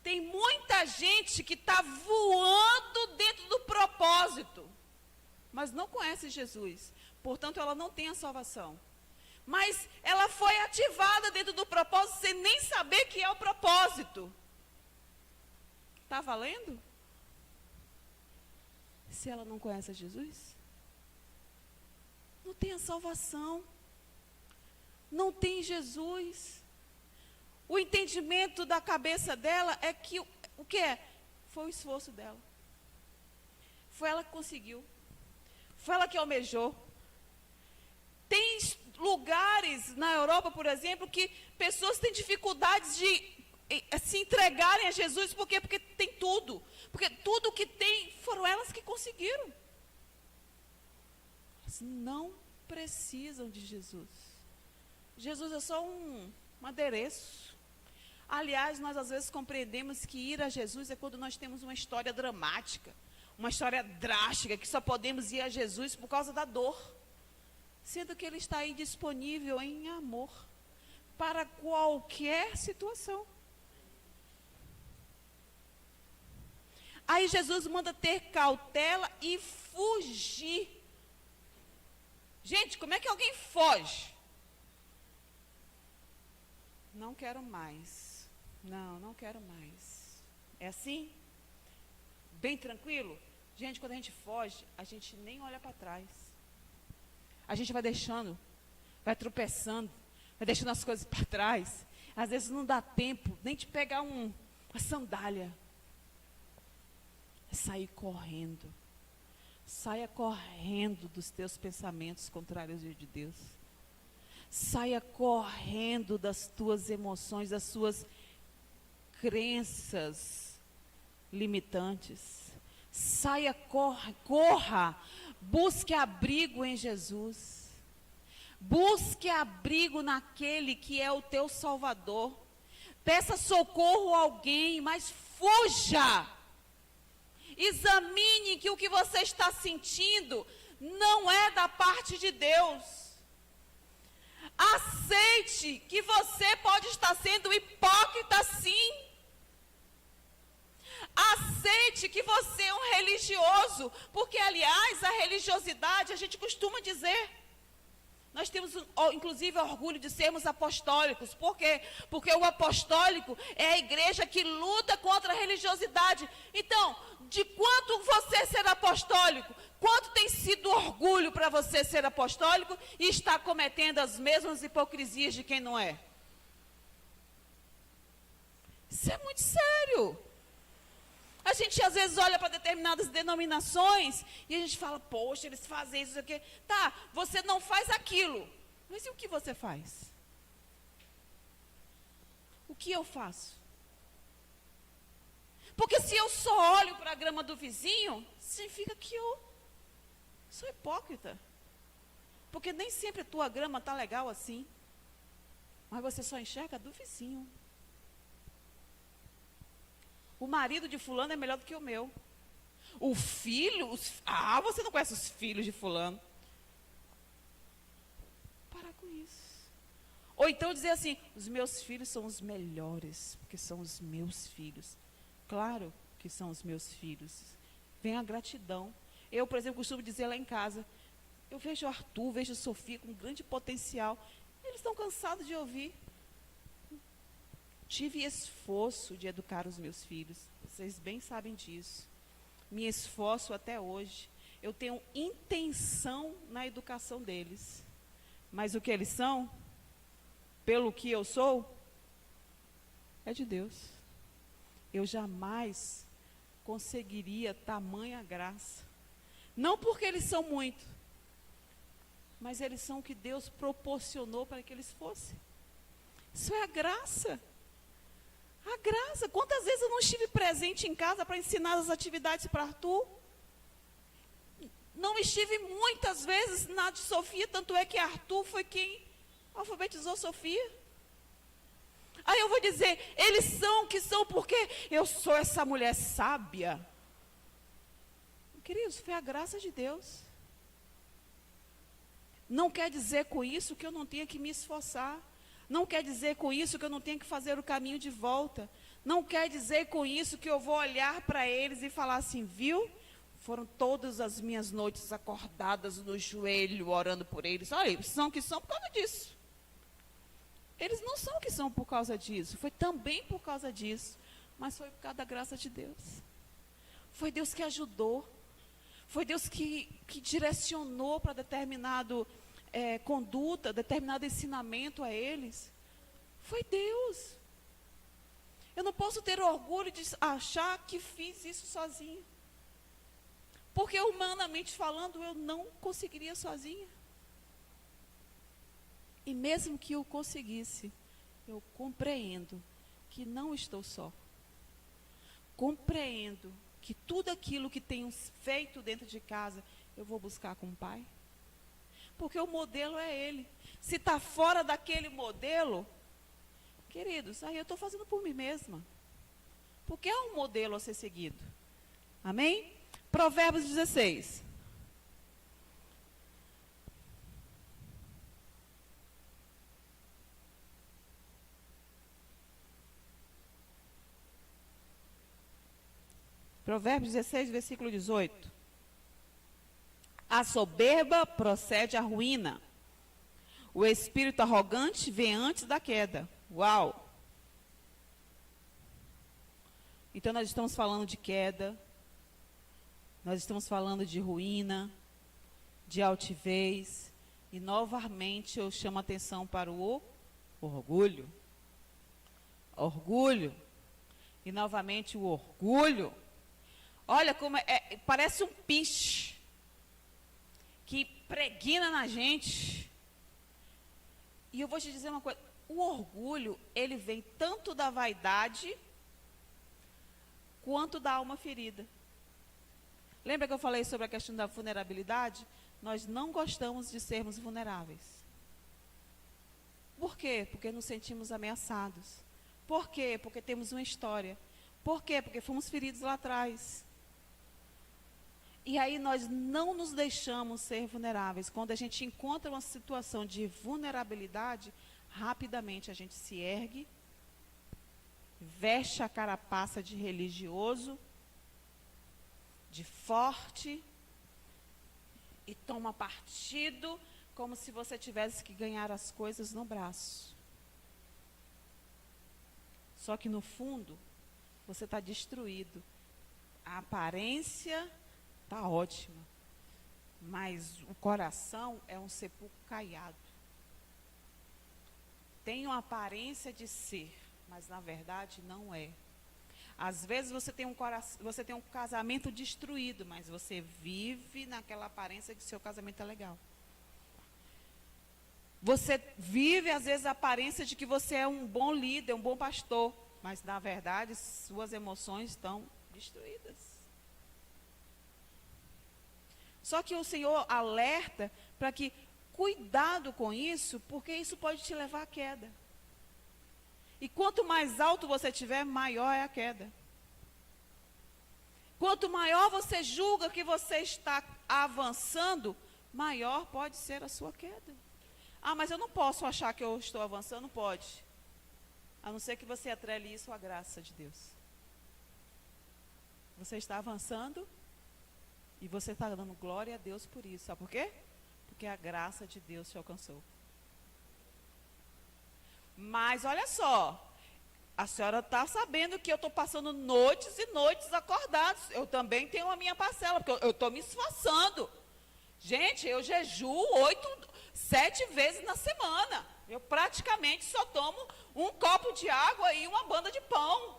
Speaker 2: tem muita gente que está voando dentro do propósito, mas não conhece Jesus, portanto ela não tem a salvação, mas ela foi ativada dentro do propósito sem nem saber que é o propósito. Está valendo? Se ela não conhece Jesus, não tem a salvação, não tem Jesus. O entendimento da cabeça dela é que, o que é? Foi o esforço dela. Foi ela que conseguiu. Foi ela que almejou. Tem lugares na Europa, por exemplo, que pessoas têm dificuldades de se entregarem a Jesus, por quê? Porque tem tudo. Porque tudo que tem, foram elas que conseguiram. Elas não precisam de Jesus. Jesus é só um adereço. Aliás, nós às vezes compreendemos que ir a Jesus é quando nós temos uma história dramática, uma história drástica, que só podemos ir a Jesus por causa da dor. Sendo que Ele está aí disponível em amor, para qualquer situação. Aí Jesus manda ter cautela e fugir. Gente, como é que alguém foge? Não quero mais. Não quero mais. É assim? Bem tranquilo? Gente, quando a gente foge, a gente nem olha para trás. A gente vai deixando, vai tropeçando, vai deixando as coisas para trás. Às vezes não dá tempo nem de pegar uma sandália. É sair correndo. Saia correndo dos teus pensamentos contrários ao de Deus. Saia correndo das tuas emoções, das suas crenças limitantes. Saia, corra, busque abrigo em Jesus. Busque abrigo naquele que é o teu Salvador. Peça socorro a alguém, mas fuja. Examine que o que você está sentindo não é da parte de Deus. Aceite que você pode estar sendo hipócrita, sim. Aceite que você é um religioso, porque, aliás, a religiosidade, a gente costuma dizer, nós temos, inclusive, orgulho de sermos apostólicos. Por quê? Porque o apostólico é a igreja que luta contra a religiosidade. Então, de quanto você ser apostólico, quanto tem sido orgulho para você ser apostólico e está cometendo as mesmas hipocrisias de quem não é? Isso é muito sério. A gente às vezes olha para determinadas denominações e a gente fala, poxa, eles fazem isso aqui. Tá, você não faz aquilo. Mas e o que você faz? O que eu faço? Porque se eu só olho para a grama do vizinho, significa que eu sou hipócrita. Porque nem sempre a tua grama está legal assim. Mas você só enxerga a do vizinho. O marido de fulano é melhor do que o meu. O filho, você não conhece os filhos de fulano. Parar com isso. Ou então dizer assim, os meus filhos são os melhores, porque são os meus filhos. Claro que são os meus filhos. Vem a gratidão. Eu, por exemplo, costumo dizer lá em casa, eu vejo o Arthur, vejo a Sofia com grande potencial. Eles estão cansados de ouvir. Tive esforço de educar os meus filhos. Vocês bem sabem disso. Me esforço até hoje. Eu tenho intenção na educação deles. Mas o que eles são, pelo que eu sou, é de Deus. Eu jamais conseguiria tamanha graça. Não porque eles são muito, mas eles são o que Deus proporcionou para que eles fossem. Isso é a graça. A graça. Quantas vezes eu não estive presente em casa para ensinar as atividades para Arthur? Não estive muitas vezes na de Sofia, tanto é que Arthur foi quem alfabetizou Sofia. Aí eu vou dizer, eles são o que são porque eu sou essa mulher sábia. Queridos, foi a graça de Deus. Não quer dizer com isso que eu não tenha que me esforçar. Não quer dizer com isso que eu não tenho que fazer o caminho de volta. Não quer dizer com isso que eu vou olhar para eles e falar assim, viu? Foram todas as minhas noites acordadas no joelho, orando por eles. Olha, eles são o que são por causa disso. Eles não são o que são por causa disso. Foi também por causa disso. Mas foi por causa da graça de Deus. Foi Deus que ajudou. Foi Deus que direcionou para determinado conduta, determinado ensinamento a eles. Foi Deus. Eu não posso ter orgulho de achar que fiz isso sozinho. Porque humanamente falando, eu não conseguiria sozinha. E mesmo que eu conseguisse, eu compreendo que não estou só. Compreendo que tudo aquilo que tenho feito dentro de casa, eu vou buscar com o Pai. Porque o modelo é Ele. Se está fora daquele modelo, queridos, aí eu estou fazendo por mim mesma. Porque é um modelo a ser seguido. Amém? Provérbios 16. Provérbios 16, versículo 18. A soberba procede à ruína. O espírito arrogante vem antes da queda. Uau! Então nós estamos falando de queda. Nós estamos falando de ruína, de altivez. E novamente eu chamo a atenção para o Orgulho. Orgulho. E novamente o orgulho. Olha como parece um piche que pregna na gente. E eu vou te dizer uma coisa, o orgulho, ele vem tanto da vaidade quanto da alma ferida. Lembra que eu falei sobre a questão da vulnerabilidade? Nós não gostamos de sermos vulneráveis. Por quê? Porque nos sentimos ameaçados. Por quê? Porque temos uma história. Por quê? Porque fomos feridos lá atrás. E aí nós não nos deixamos ser vulneráveis. Quando a gente encontra uma situação de vulnerabilidade, rapidamente a gente se ergue, veste a carapaça de religioso, de forte, e toma partido como se você tivesse que ganhar as coisas no braço. Só que no fundo, você está destruído. A aparência está ótima, mas o coração é um sepulcro caiado. Tem uma aparência de ser, mas na verdade não é. Às vezes você tem um casamento destruído, mas você vive naquela aparência de seu casamento é legal. Você vive, às vezes, a aparência de que você é um bom líder, um bom pastor, mas na verdade suas emoções estão destruídas. Só que o Senhor alerta para que cuidado com isso, porque isso pode te levar à queda. E quanto mais alto você tiver, maior é a queda. Quanto maior você julga que você está avançando, maior pode ser a sua queda. Ah, mas eu não posso achar que eu estou avançando, pode. A não ser que você atrele isso à graça de Deus. Você está avançando e você está dando glória a Deus por isso. Sabe por quê? Porque a graça de Deus te alcançou. Mas olha só, a senhora está sabendo que eu estou passando noites e noites acordados. Eu também tenho a minha parcela, porque eu estou me esforçando. Gente, eu jejuo 7 vezes na semana. Eu praticamente só tomo um copo de água e uma banda de pão.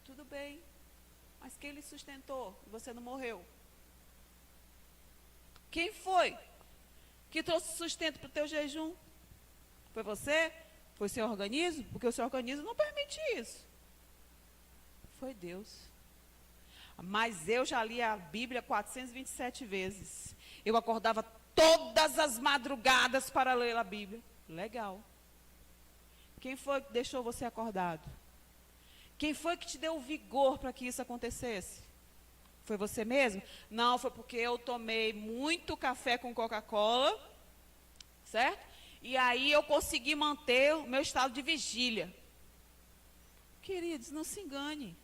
Speaker 2: Tudo bem, mas quem lhe sustentou e você não morreu? Quem foi que trouxe sustento para o teu jejum? Foi você? Foi seu organismo? Porque o seu organismo não permite isso. Foi Deus. Mas eu já li a Bíblia 427 vezes. Eu acordava todas as madrugadas para ler a Bíblia. Legal. Quem foi que deixou você acordado? Quem foi que te deu o vigor para que isso acontecesse? Foi você mesmo? Não, foi porque eu tomei muito café com Coca-Cola, certo? E aí eu consegui manter o meu estado de vigília. Queridos, não se engane.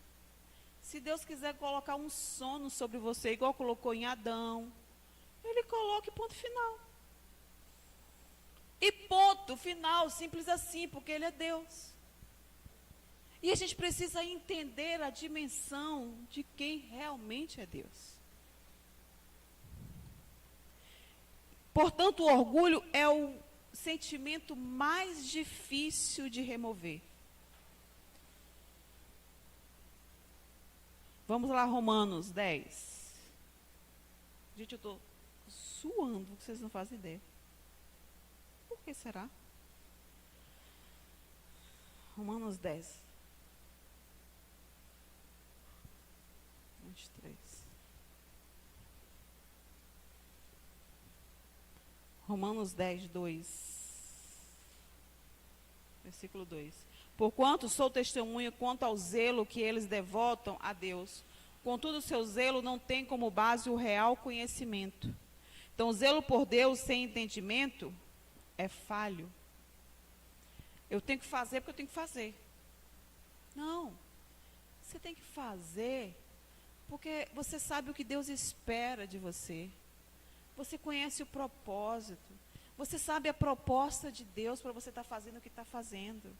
Speaker 2: Se Deus quiser colocar um sono sobre você, igual colocou em Adão, Ele coloca e ponto final. E ponto final, simples assim, porque Ele é Deus. E a gente precisa entender a dimensão de quem realmente é Deus. Portanto, o orgulho é o sentimento mais difícil de remover. Vamos lá, Romanos 10. Gente, eu estou suando, vocês não fazem ideia. Por que será? Romanos 10. 23. Romanos 10, 2. Versículo 2. Porquanto sou testemunha quanto ao zelo que eles devotam a Deus. Contudo, seu zelo não tem como base o real conhecimento. Então, o zelo por Deus sem entendimento é falho. Eu tenho que fazer porque eu tenho que fazer. Não. Você tem que fazer porque você sabe o que Deus espera de você. Você conhece o propósito. Você sabe a proposta de Deus para você estar fazendo o que está fazendo.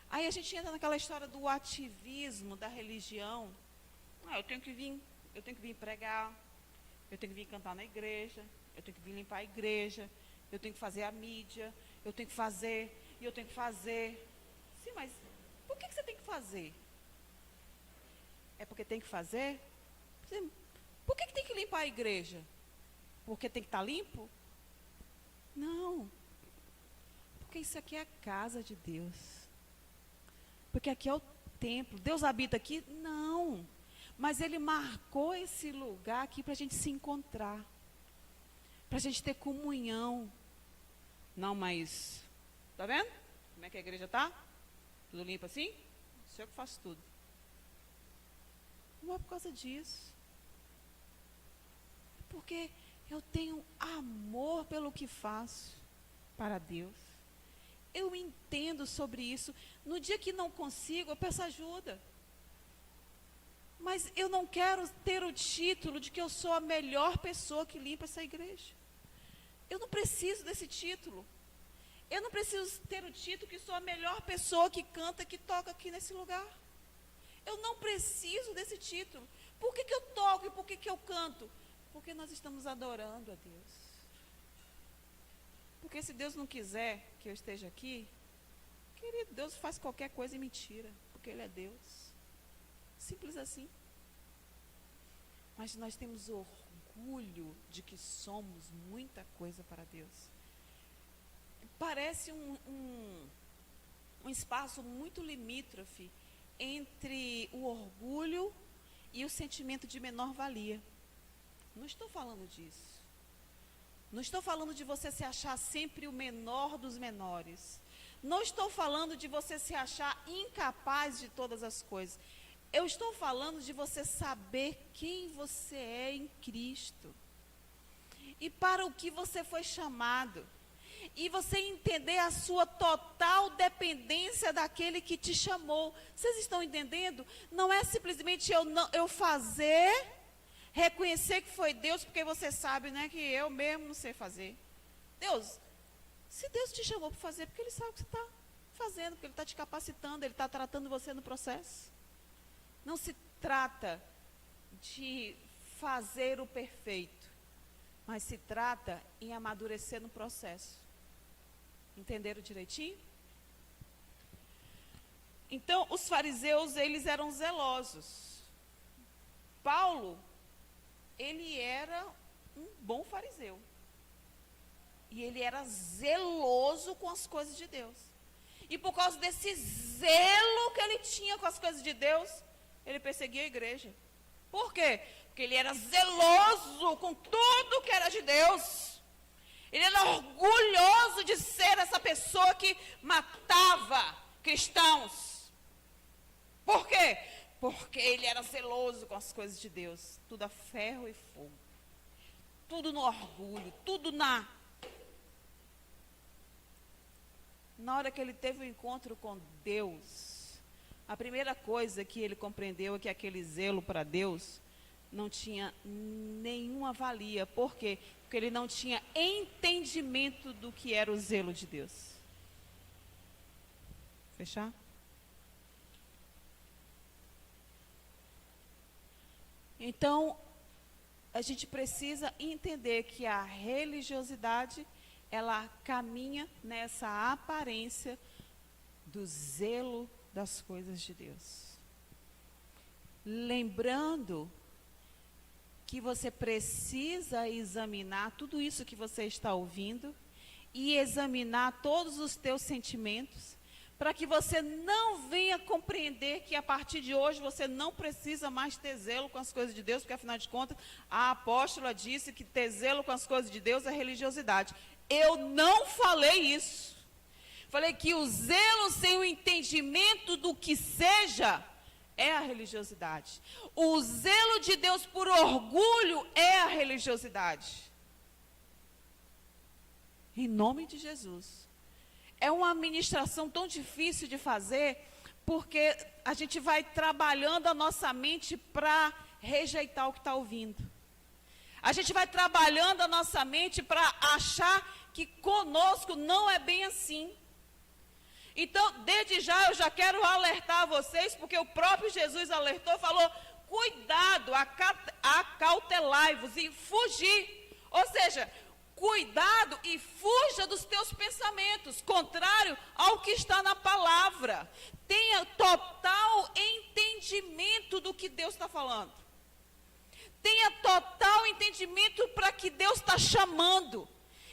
Speaker 2: Aí a gente entra naquela história do ativismo da religião. Eu tenho que vir pregar, eu tenho que vir cantar na igreja, eu tenho que vir limpar a igreja, eu tenho que fazer a mídia, eu tenho que fazer, e eu tenho que fazer. Sim, mas por que você tem que fazer? É porque tem que fazer? Por que tem que limpar a igreja? Porque tem que estar limpo? Não. Porque isso aqui é a casa de Deus. Porque aqui é o templo. Deus habita aqui? Não. Mas Ele marcou esse lugar aqui para a gente se encontrar. Para a gente ter comunhão. Não, mas... Tá vendo? Como é que a igreja está? Tudo limpo assim? Sou eu que faço tudo. Não é por causa disso. É porque eu tenho amor pelo que faço para Deus. Eu entendo sobre isso. No dia que não consigo, eu peço ajuda. Mas eu não quero ter o título de que eu sou a melhor pessoa que limpa essa igreja. Eu não preciso desse título. Eu não preciso ter o título que sou a melhor pessoa que canta, que toca aqui nesse lugar. Eu não preciso desse título. Por que eu toco e por que eu canto? Porque nós estamos adorando a Deus. Porque se Deus não quiser que eu esteja aqui, querido, Deus faz qualquer coisa e mentira, porque Ele é Deus. Simples assim. Mas nós temos orgulho de que somos muita coisa para Deus. Parece um espaço muito limítrofe entre o orgulho e o sentimento de menor valia. Não estou falando disso. Não estou falando de você se achar sempre o menor dos menores. Não estou falando de você se achar incapaz de todas as coisas. Eu estou falando de você saber quem você é em Cristo. E para o que você foi chamado. E você entender a sua total dependência daquele que te chamou. Vocês estão entendendo? Não é simplesmente eu fazer, reconhecer que foi Deus, porque você sabe, né, que eu mesmo não sei fazer. Deus, se Deus te chamou para fazer, porque Ele sabe o que você está fazendo, porque Ele está te capacitando, Ele está tratando você no processo. Não se trata de fazer o perfeito, mas se trata em amadurecer no processo. Entenderam direitinho? Então, os fariseus, eles eram zelosos. Paulo, ele era um bom fariseu. E ele era zeloso com as coisas de Deus. E por causa desse zelo que ele tinha com as coisas de Deus, ele perseguia a igreja. Por quê? Porque ele era zeloso com tudo que era de Deus. Ele era orgulhoso de ser essa pessoa que matava cristãos. Por quê? Porque ele era zeloso com as coisas de Deus. Tudo a ferro e fogo. Tudo no orgulho, tudo na hora que ele teve o encontro com Deus, a primeira coisa que ele compreendeu é que aquele zelo para Deus não tinha nenhuma valia. Por quê? Porque ele não tinha entendimento do que era o zelo de Deus. Fechar? Então, a gente precisa entender que a religiosidade, ela caminha nessa aparência do zelo das coisas de Deus. Lembrando que você precisa examinar tudo isso que você está ouvindo e examinar todos os teus sentimentos, para que você não venha compreender que a partir de hoje você não precisa mais ter zelo com as coisas de Deus, porque afinal de contas a apóstola disse que ter zelo com as coisas de Deus é religiosidade. Eu não falei isso. Falei que o zelo sem o entendimento do que seja é a religiosidade. O zelo de Deus por orgulho é a religiosidade. Em nome de Jesus. É uma administração tão difícil de fazer, porque a gente vai trabalhando a nossa mente para rejeitar o que está ouvindo. A gente vai trabalhando a nossa mente para achar que conosco não é bem assim. Então, desde já, eu já quero alertar vocês, porque o próprio Jesus alertou, falou, cuidado, acautelai-vos e fugir. Ou seja, Cuidado e fuja dos teus pensamentos, contrário ao que está na palavra. Tenha total entendimento do que Deus está falando. Tenha total entendimento para que Deus está chamando.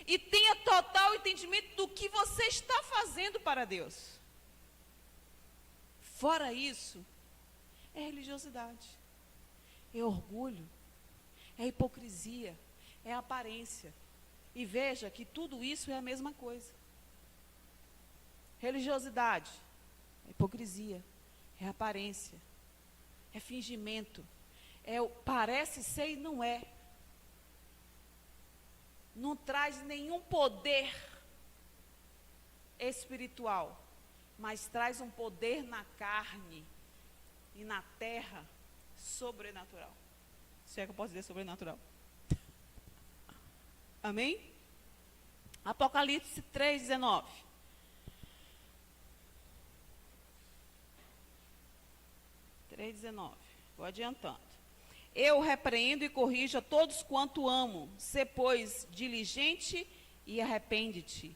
Speaker 2: E tenha total entendimento do que você está fazendo para Deus. Fora isso, é religiosidade, é orgulho, é hipocrisia, é aparência. E veja que tudo isso é a mesma coisa. Religiosidade, é hipocrisia, é aparência, é fingimento, parece ser e não é. Não traz nenhum poder espiritual, mas traz um poder na carne e na terra sobrenatural. Se é que eu posso dizer sobrenatural. Amém? Apocalipse 3:19. Vou adiantando. Eu repreendo e corrijo a todos quanto amo. Sê, pois, diligente e arrepende-te.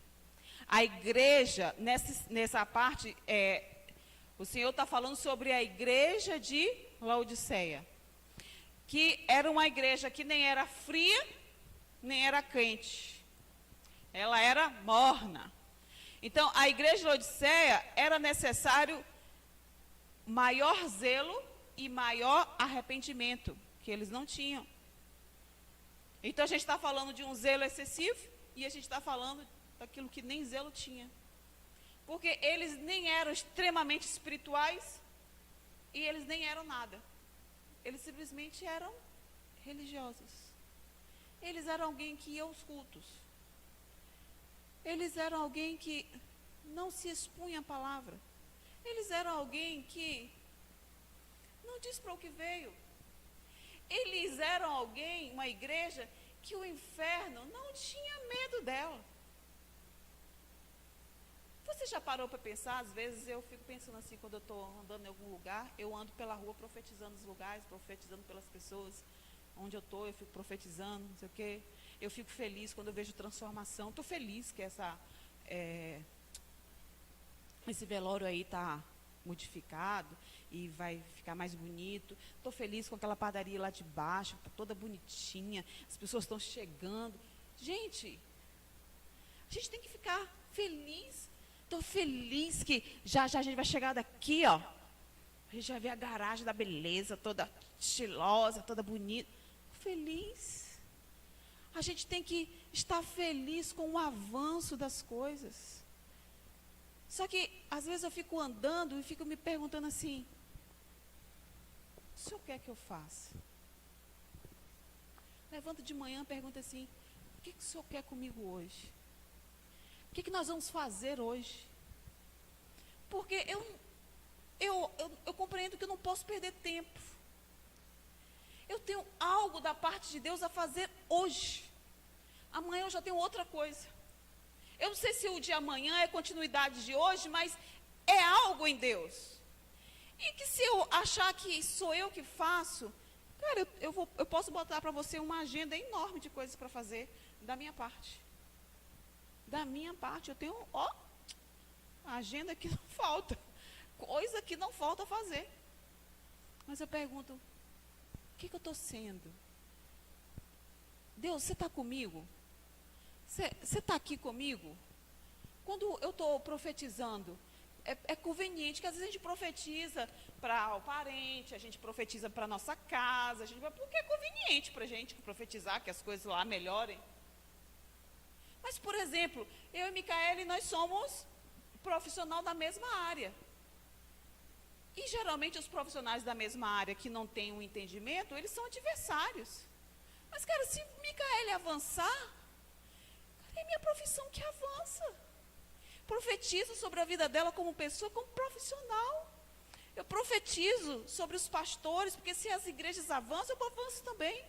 Speaker 2: A igreja, nessa parte, o Senhor está falando sobre a igreja de Laodiceia, que era uma igreja que nem era fria, nem era quente. Ela era morna. Então, a igreja de Laodiceia era necessário maior zelo e maior arrependimento, que eles não tinham. Então, a gente está falando de um zelo excessivo e a gente está falando daquilo que nem zelo tinha. Porque eles nem eram extremamente espirituais e eles nem eram nada. Eles simplesmente eram religiosos. Eles eram alguém que ia aos cultos. Eles eram alguém que não se expunha à palavra. Eles eram alguém que não diz para o que veio. Eles eram alguém, uma igreja, que o inferno não tinha medo dela. Você já parou para pensar? Às vezes eu fico pensando assim, quando eu estou andando em algum lugar, eu ando pela rua profetizando os lugares, profetizando pelas pessoas. Onde eu estou, eu fico profetizando, não sei o quê. Eu fico feliz quando eu vejo transformação. Estou feliz que esse velório aí está modificado e vai ficar mais bonito. Estou feliz com aquela padaria lá de baixo, tá toda bonitinha. As pessoas estão chegando. Gente, a gente tem que ficar feliz. Estou feliz que já a gente vai chegar daqui, ó. A gente vai ver a garagem da beleza, toda estilosa, toda bonita. Feliz. A gente tem que estar feliz com o avanço das coisas. Só que, às vezes, eu fico andando e fico me perguntando assim: o senhor quer que eu faça? Levanto de manhã e pergunto assim: o que o senhor quer comigo hoje? O que nós vamos fazer hoje? Porque eu compreendo que eu não posso perder tempo. Eu tenho algo da parte de Deus a fazer hoje. Amanhã eu já tenho outra coisa. Eu não sei se o de amanhã é continuidade de hoje, mas é algo em Deus. E que se eu achar que sou eu que faço, cara, eu posso botar para você uma agenda enorme de coisas para fazer da minha parte. Da minha parte, eu tenho, agenda que não falta. Coisa que não falta fazer. Mas eu pergunto: o que eu estou sendo? Deus, você está comigo? Você está aqui comigo? Quando eu estou profetizando, é conveniente que às vezes a gente profetiza para o parente, a gente profetiza para a nossa casa, porque é conveniente para a gente profetizar que as coisas lá melhorem. Mas, por exemplo, eu e Micaele, nós somos profissional da mesma área. E geralmente os profissionais da mesma área que não têm um entendimento, eles são adversários. Mas, cara, se Micaele avançar, cara, é minha profissão que avança. Profetizo sobre a vida dela como pessoa, como profissional. Eu profetizo sobre os pastores, porque se as igrejas avançam, eu avanço também.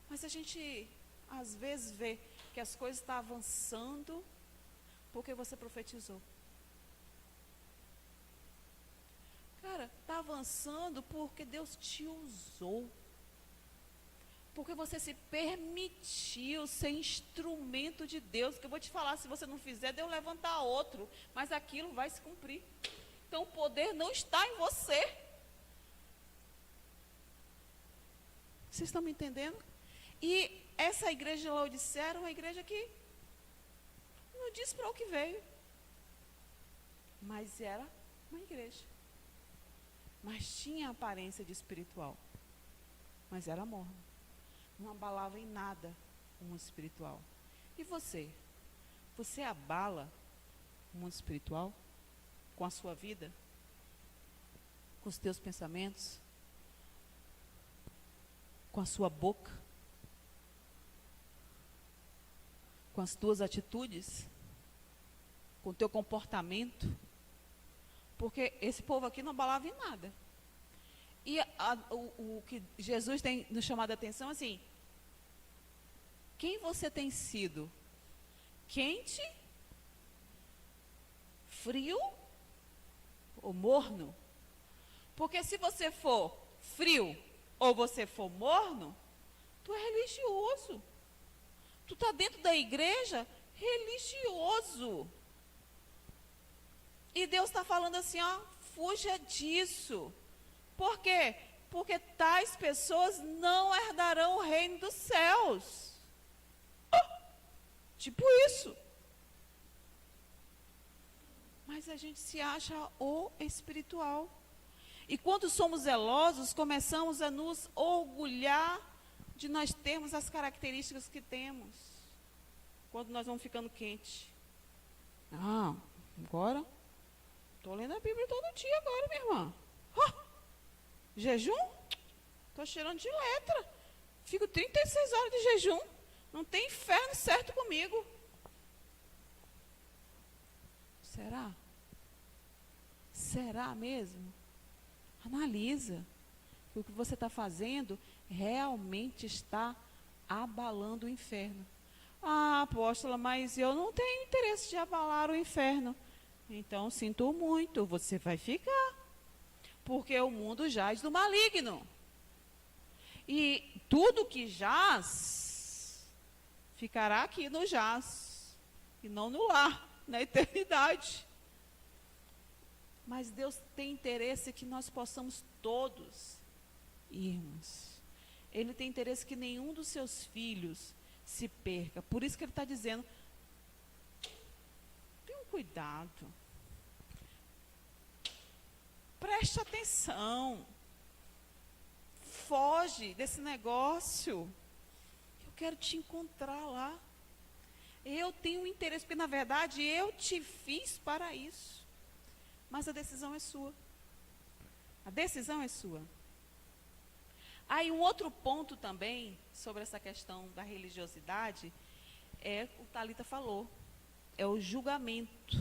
Speaker 2: Mas a gente, às vezes, vê que as coisas estão avançando porque você profetizou. Cara, está avançando porque Deus te usou. porque você se permitiu ser instrumento de Deus, que eu vou te falar, se você não fizer, Deus levantar outro, mas aquilo vai se cumprir. Então o poder não está em você. Vocês estão me entendendo? E essa igreja de Laodiceia era uma igreja que não disse para o que veio, mas era uma igreja. Mas tinha aparência de espiritual, mas era morna. Não abalava em nada o mundo espiritual. E você? Você abala o mundo espiritual com a sua vida? Com os teus pensamentos? Com a sua boca? Com as tuas atitudes? Com o teu comportamento? Porque esse povo aqui não abalava em nada. E o que Jesus tem nos chamado a atenção, assim, quem você tem sido? Quente? Frio? Ou morno? Porque se você for frio ou você for morno, tu é religioso. Tu está dentro da igreja religioso. E Deus está falando assim, ó, fuja disso. Por quê? Porque tais pessoas não herdarão o reino dos céus. Tipo isso. Mas a gente se acha o espiritual. E quando somos zelosos, começamos a nos orgulhar de nós termos as características que temos. Quando nós vamos ficando quente. Ah, agora, estou lendo a Bíblia todo dia agora, minha irmã. Jejum? Estou cheirando de letra. Fico 36 horas de jejum. Não tem inferno certo comigo. Será? Será mesmo? Analisa. O que você está fazendo realmente está abalando o inferno. Ah, apóstola, mas eu não tenho interesse de abalar o inferno. Então, sinto muito, você vai ficar. Porque o mundo jaz do maligno. E tudo que jaz, ficará aqui no jaz. E não no lar, na eternidade. Mas Deus tem interesse que nós possamos todos irmos. Ele tem interesse que nenhum dos seus filhos se perca. Por isso que ele está dizendo, tenha um cuidado. Preste atenção. Foge desse negócio. Eu quero te encontrar lá. Eu tenho interesse, porque na verdade eu te fiz para isso. Mas a decisão é sua. A decisão é sua. Aí um outro ponto também, sobre essa questão da religiosidade, o Thalita falou, é o julgamento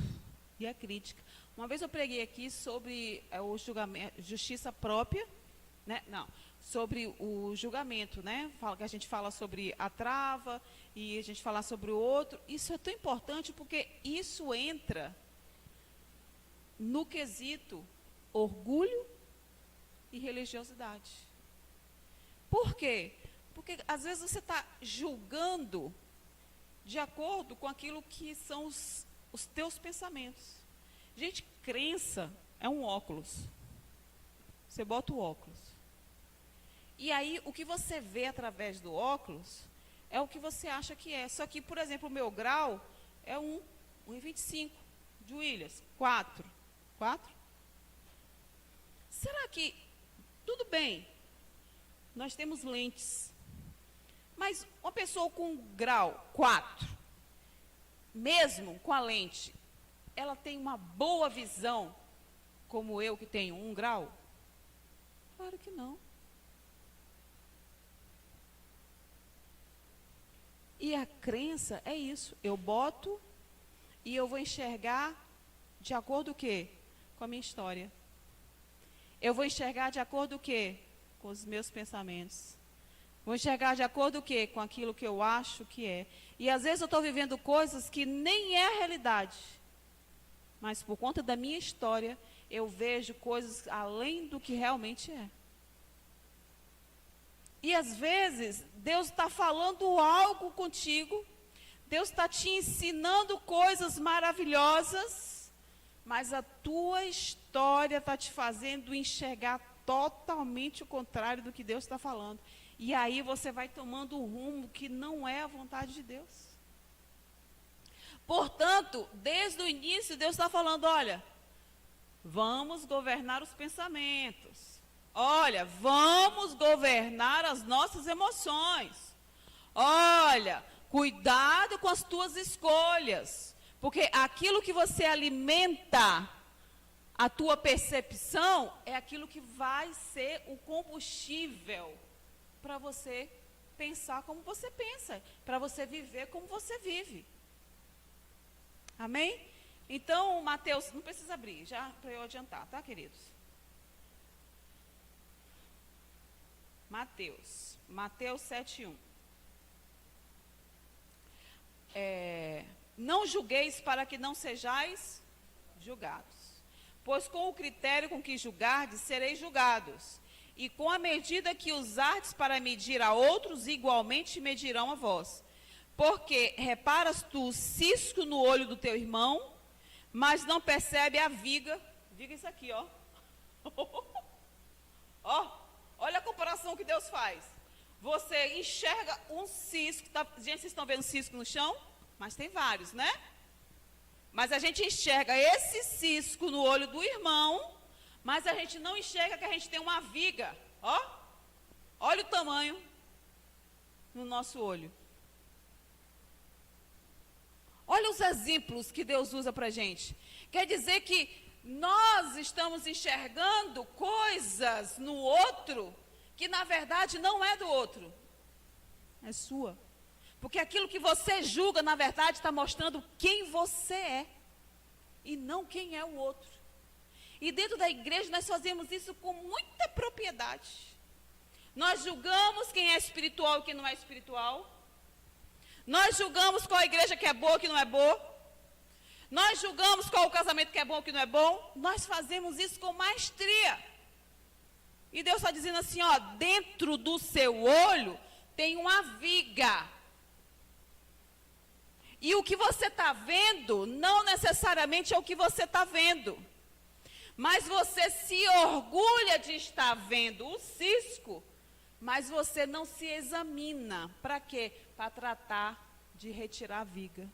Speaker 2: e a crítica. Uma vez eu preguei aqui sobre o julgamento, justiça própria, né? Não, sobre o julgamento, né? Que a gente fala sobre a trava e a gente fala sobre o outro. Isso é tão importante porque isso entra no quesito orgulho e religiosidade. Por quê? Porque às vezes você está julgando de acordo com aquilo que são os teus pensamentos. Gente, crença é um óculos. Você bota o óculos. E aí, o que você vê através do óculos é o que você acha que é. Só que, por exemplo, o meu grau é 1,25. De Williams, 4. 4? Será que, tudo bem, nós temos lentes, mas uma pessoa com grau 4, mesmo com a lente, ela tem uma boa visão, como eu que tenho 1 grau? Claro que não. E a crença é isso, eu boto e eu vou enxergar de acordo com o quê? Com a minha história. Eu vou enxergar de acordo com o quê? Com os meus pensamentos. Vou enxergar de acordo com o quê? Com aquilo que eu acho que é. E às vezes eu estou vivendo coisas que nem é a realidade. Mas por conta da minha história, eu vejo coisas além do que realmente é. E às vezes, Deus está falando algo contigo, Deus está te ensinando coisas maravilhosas, mas a tua história está te fazendo enxergar totalmente o contrário do que Deus está falando. E aí você vai tomando um rumo que não é a vontade de Deus. Portanto, desde o início, Deus está falando, olha, vamos governar os pensamentos. Olha, vamos governar as nossas emoções. Olha, cuidado com as tuas escolhas. Porque aquilo que você alimenta, a tua percepção, é aquilo que vai ser o combustível para você pensar como você pensa, para você viver como você vive. Amém? Então, Mateus, não precisa abrir, já para eu adiantar, tá, queridos? Mateus 7:1. Não julgueis para que não sejais julgados, pois com o critério com que julgardes, sereis julgados, e com a medida que usardes para medir a outros, igualmente medirão a vós. Porque reparas tu o cisco no olho do teu irmão, mas não percebe a viga. Viga isso aqui, ó. Ó, olha a comparação que Deus faz. Você enxerga um cisco. Tá, gente, vocês estão vendo cisco no chão? Mas tem vários, né? Mas a gente enxerga esse cisco no olho do irmão, mas a gente não enxerga que a gente tem uma viga. Ó, olha o tamanho no nosso olho. Olha os exemplos que Deus usa para a gente. Quer dizer que nós estamos enxergando coisas no outro que na verdade não é do outro, é sua. Porque aquilo que você julga, na verdade, está mostrando quem você é e não quem é o outro. E dentro da igreja nós fazemos isso com muita propriedade. Nós julgamos quem é espiritual e quem não é espiritual. Nós julgamos qual a igreja que é boa e que não é boa. Nós julgamos qual o casamento que é bom e que não é bom. Nós fazemos isso com maestria. E Deus está dizendo assim, ó, dentro do seu olho tem uma viga. E o que você está vendo não necessariamente é o que você está vendo. Mas você se orgulha de estar vendo o cisco, mas você não se examina. Para quê? Para tratar de retirar a viga.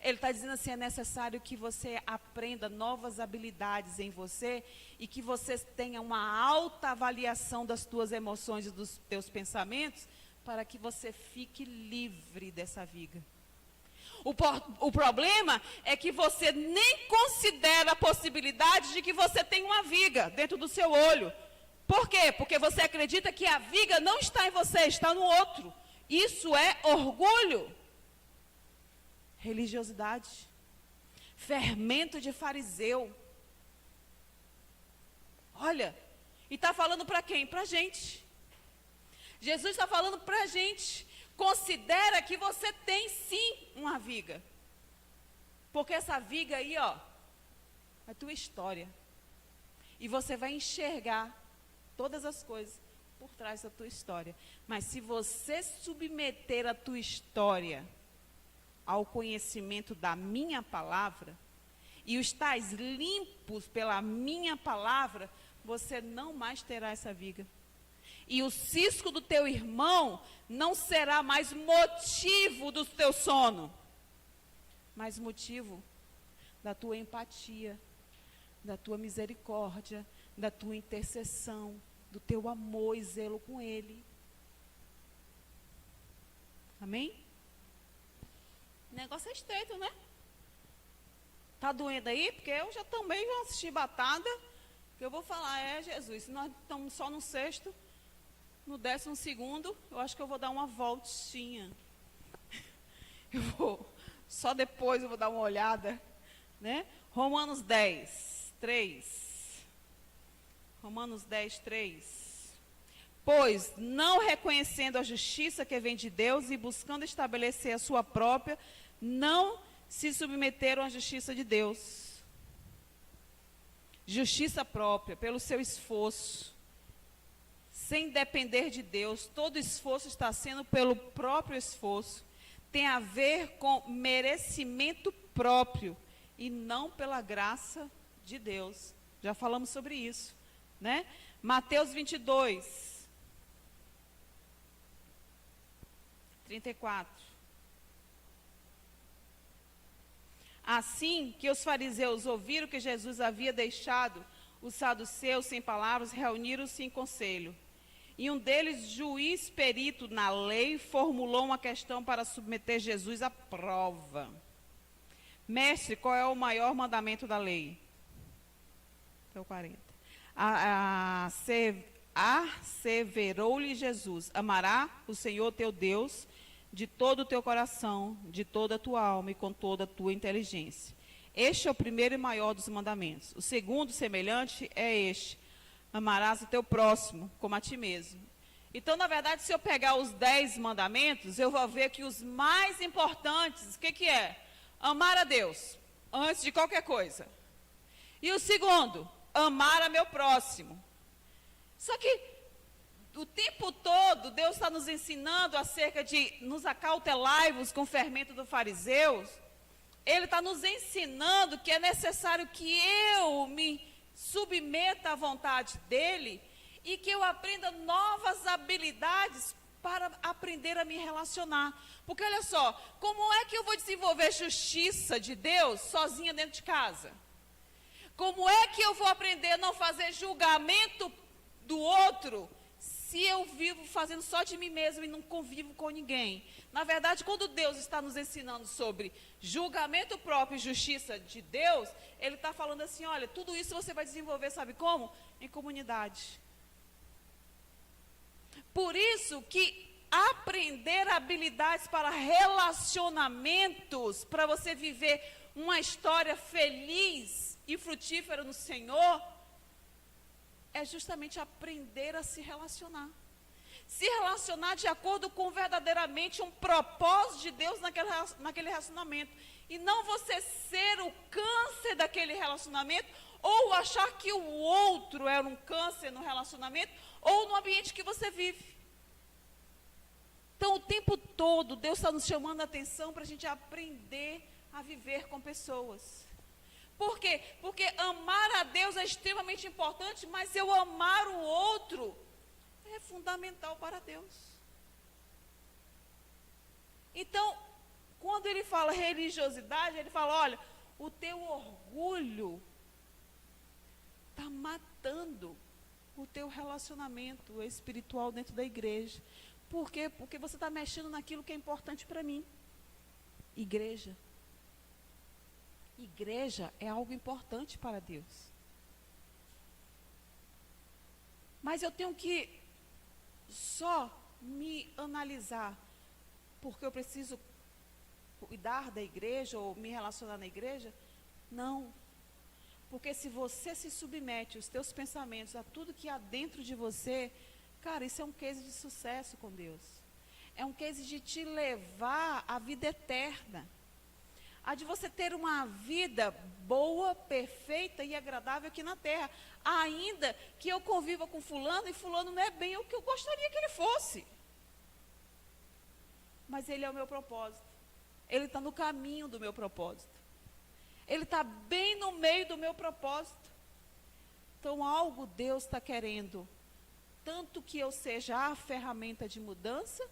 Speaker 2: Ele está dizendo assim, é necessário que você aprenda novas habilidades em você e que você tenha uma alta avaliação das tuas emoções e dos teus pensamentos para que você fique livre dessa viga. O problema é que você nem considera a possibilidade de que você tem uma viga dentro do seu olho. Por quê? Porque você acredita que a viga não está em você, está no outro. Isso é orgulho. Religiosidade. Fermento de fariseu. Olha, e está falando para quem? Para a gente. Jesus está falando para a gente. Considera que você tem sim uma viga. Porque essa viga aí, ó, é a tua história. E você vai enxergar todas as coisas por trás da tua história. Mas se você submeter a tua história ao conhecimento da minha palavra, e os tais limpos pela minha palavra, você não mais terá essa viga. E o cisco do teu irmão não será mais motivo do teu sono, mas motivo da tua empatia, da tua misericórdia, da tua intercessão, do teu amor e zelo com ele. Amém? O negócio é estreito, né? Tá doendo aí? Porque eu já também já assisti Batada, que eu vou falar, Jesus, se nós estamos só no sexto, no 12º, eu acho que eu vou dar uma voltinha. Só depois eu vou dar uma olhada, né? Romanos 10, 3. Romanos 10, 3. Pois, não reconhecendo a justiça que vem de Deus e buscando estabelecer a sua própria, não se submeteram à justiça de Deus. Justiça própria, pelo seu esforço, sem depender de Deus. Todo esforço está sendo pelo próprio esforço. Tem a ver com merecimento próprio e não pela graça de Deus. Já falamos sobre isso, né? Mateus 22, 34. Assim que os fariseus ouviram que Jesus havia deixado os saduceus sem palavras, reuniram-se em conselho. E um deles, juiz perito na lei, formulou uma questão para submeter Jesus à prova. Mestre, qual é o maior mandamento da lei? É o 40. Asseverou-lhe Jesus: amará o Senhor teu Deus de todo o teu coração, de toda a tua alma e com toda a tua inteligência. Este é o primeiro e maior dos mandamentos. O segundo, semelhante, é este: amarás o teu próximo como a ti mesmo. Então, na verdade, se eu pegar os 10 mandamentos, eu vou ver que os mais importantes, o que é? Amar a Deus, antes de qualquer coisa. E o segundo, amar a meu próximo. Só que, o tempo todo, Deus está nos ensinando acerca de nos acautelai-vos com o fermento dos fariseus. Ele está nos ensinando que é necessário que eu me submeta à vontade dele e que eu aprenda novas habilidades para aprender a me relacionar. Porque olha só, como é que eu vou desenvolver justiça de Deus sozinha dentro de casa? Como é que eu vou aprender a não fazer julgamento do outro se eu vivo fazendo só de mim mesmo e não convivo com ninguém? Na verdade, quando Deus está nos ensinando sobre julgamento próprio e justiça de Deus, Ele está falando assim, olha, tudo isso você vai desenvolver, sabe como? Em comunidade. Por isso que aprender habilidades para relacionamentos, para você viver uma história feliz e frutífera no Senhor, é justamente aprender a se relacionar. Se relacionar de acordo com verdadeiramente um propósito de Deus naquele relacionamento. E não você ser o câncer daquele relacionamento, ou achar que o outro é um câncer no relacionamento, ou no ambiente que você vive. Então, o tempo todo, Deus está nos chamando a atenção para a gente aprender a viver com pessoas. Por quê? Porque amar a Deus é extremamente importante, mas eu amar o outro é fundamental para Deus. Então, quando ele fala religiosidade, ele fala, olha, o teu orgulho está matando o teu relacionamento espiritual dentro da igreja. Por quê? Porque você está mexendo naquilo que é importante para mim. Igreja. Igreja é algo importante para Deus. Mas eu tenho que só me analisar, porque eu preciso cuidar da igreja ou me relacionar na igreja? Não. Porque se você se submete os teus pensamentos a tudo que há dentro de você, cara, isso é um case de sucesso com Deus. É um case de te levar à vida eterna. A de você ter uma vida boa, perfeita e agradável aqui na terra. Ainda que eu conviva com fulano e fulano não é bem o que eu gostaria que ele fosse. Mas ele é o meu propósito. Ele está no caminho do meu propósito. Ele está bem no meio do meu propósito. Então algo Deus está querendo. Tanto que eu seja a ferramenta de mudança,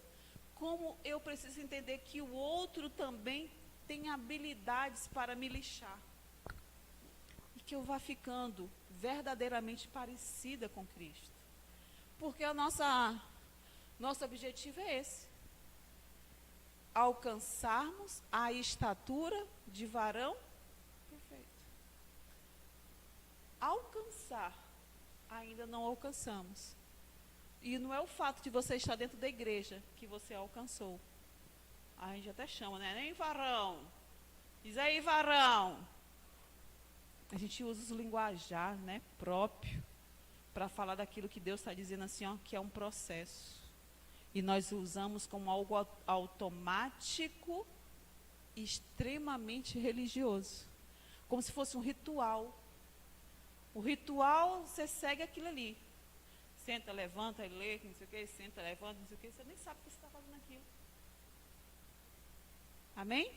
Speaker 2: como eu preciso entender que o outro também tem habilidades para me lixar. E que eu vá ficando verdadeiramente parecida com Cristo. Porque nosso objetivo é esse. Alcançarmos a estatura de varão perfeito. Alcançar, ainda não alcançamos. E não é o fato de você estar dentro da igreja que você alcançou. A gente até chama, né? Nem varão. Diz aí, varão. A gente usa os linguajar, né, próprio, para falar daquilo que Deus está dizendo assim, ó, que é um processo. E nós usamos como algo automático, extremamente religioso. Como se fosse um ritual. O ritual, você segue aquilo ali. Senta, levanta e lê, não sei o que, senta, levanta, não sei o que, você nem sabe o que você está fazendo aquilo. Amém?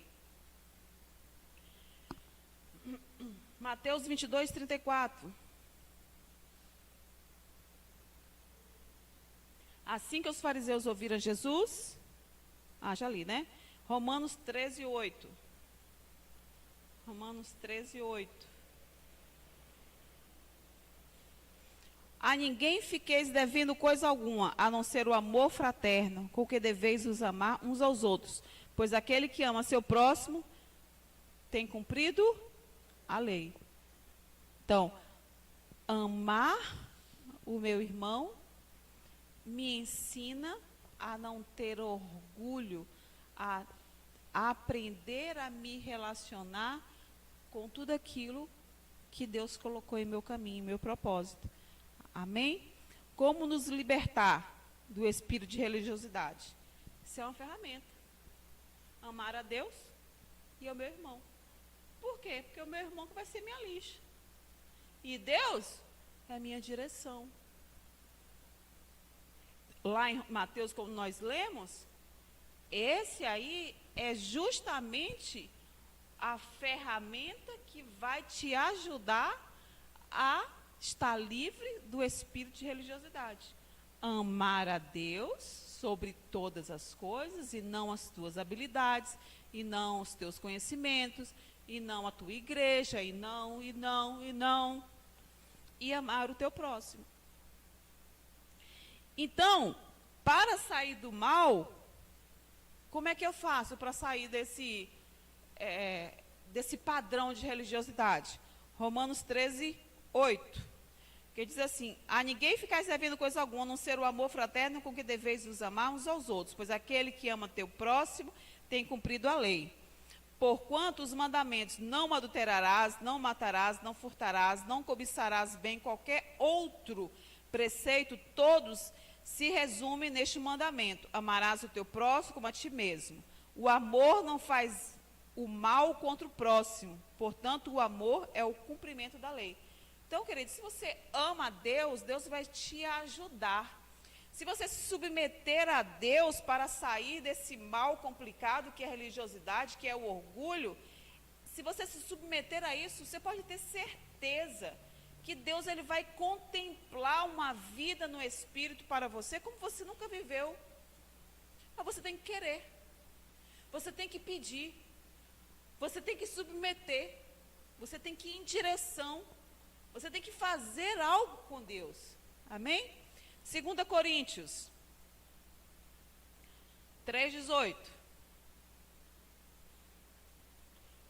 Speaker 2: Mateus 22, 34. Assim que os fariseus ouviram Jesus, já li, né? Romanos 13, 8. Romanos 13, 8. A ninguém fiqueis devendo coisa alguma, a não ser o amor fraterno, com que deveis os amar uns aos outros. Pois aquele que ama seu próximo tem cumprido a lei. Então, amar o meu irmão me ensina a não ter orgulho, a aprender a me relacionar com tudo aquilo que Deus colocou em meu caminho, em meu propósito. Amém? Como nos libertar do espírito de religiosidade? Isso é uma ferramenta. Amar a Deus e ao meu irmão. Por quê? Porque o meu irmão que vai ser minha lixa. E Deus é a minha direção. Lá em Mateus, como nós lemos, esse aí é justamente a ferramenta que vai te ajudar a estar livre do espírito de religiosidade. Amar a Deus sobre todas as coisas, e não as tuas habilidades, e não os teus conhecimentos, e não a tua igreja, e não. E amar o teu próximo. Então, para sair do mal, como é que eu faço para sair desse padrão de religiosidade? Romanos 13, 8. Que diz assim: a ninguém ficais devendo coisa alguma, a não ser o amor fraterno com que deveis os amar uns aos outros, pois aquele que ama teu próximo tem cumprido a lei. Porquanto os mandamentos: não adulterarás, não matarás, não furtarás, não cobiçarás bem, qualquer outro preceito, todos se resumem neste mandamento: amarás o teu próximo como a ti mesmo. O amor não faz o mal contra o próximo, portanto o amor é o cumprimento da lei. Então, querido, se você ama a Deus, Deus vai te ajudar. Se você se submeter a Deus para sair desse mal complicado que é a religiosidade, que é o orgulho, se você se submeter a isso, você pode ter certeza que Deus ele vai contemplar uma vida no Espírito para você como você nunca viveu. Mas você tem que querer, você tem que pedir, você tem que submeter, você tem que ir em direção, você tem que fazer algo com Deus. Amém? 2 Coríntios 3,18.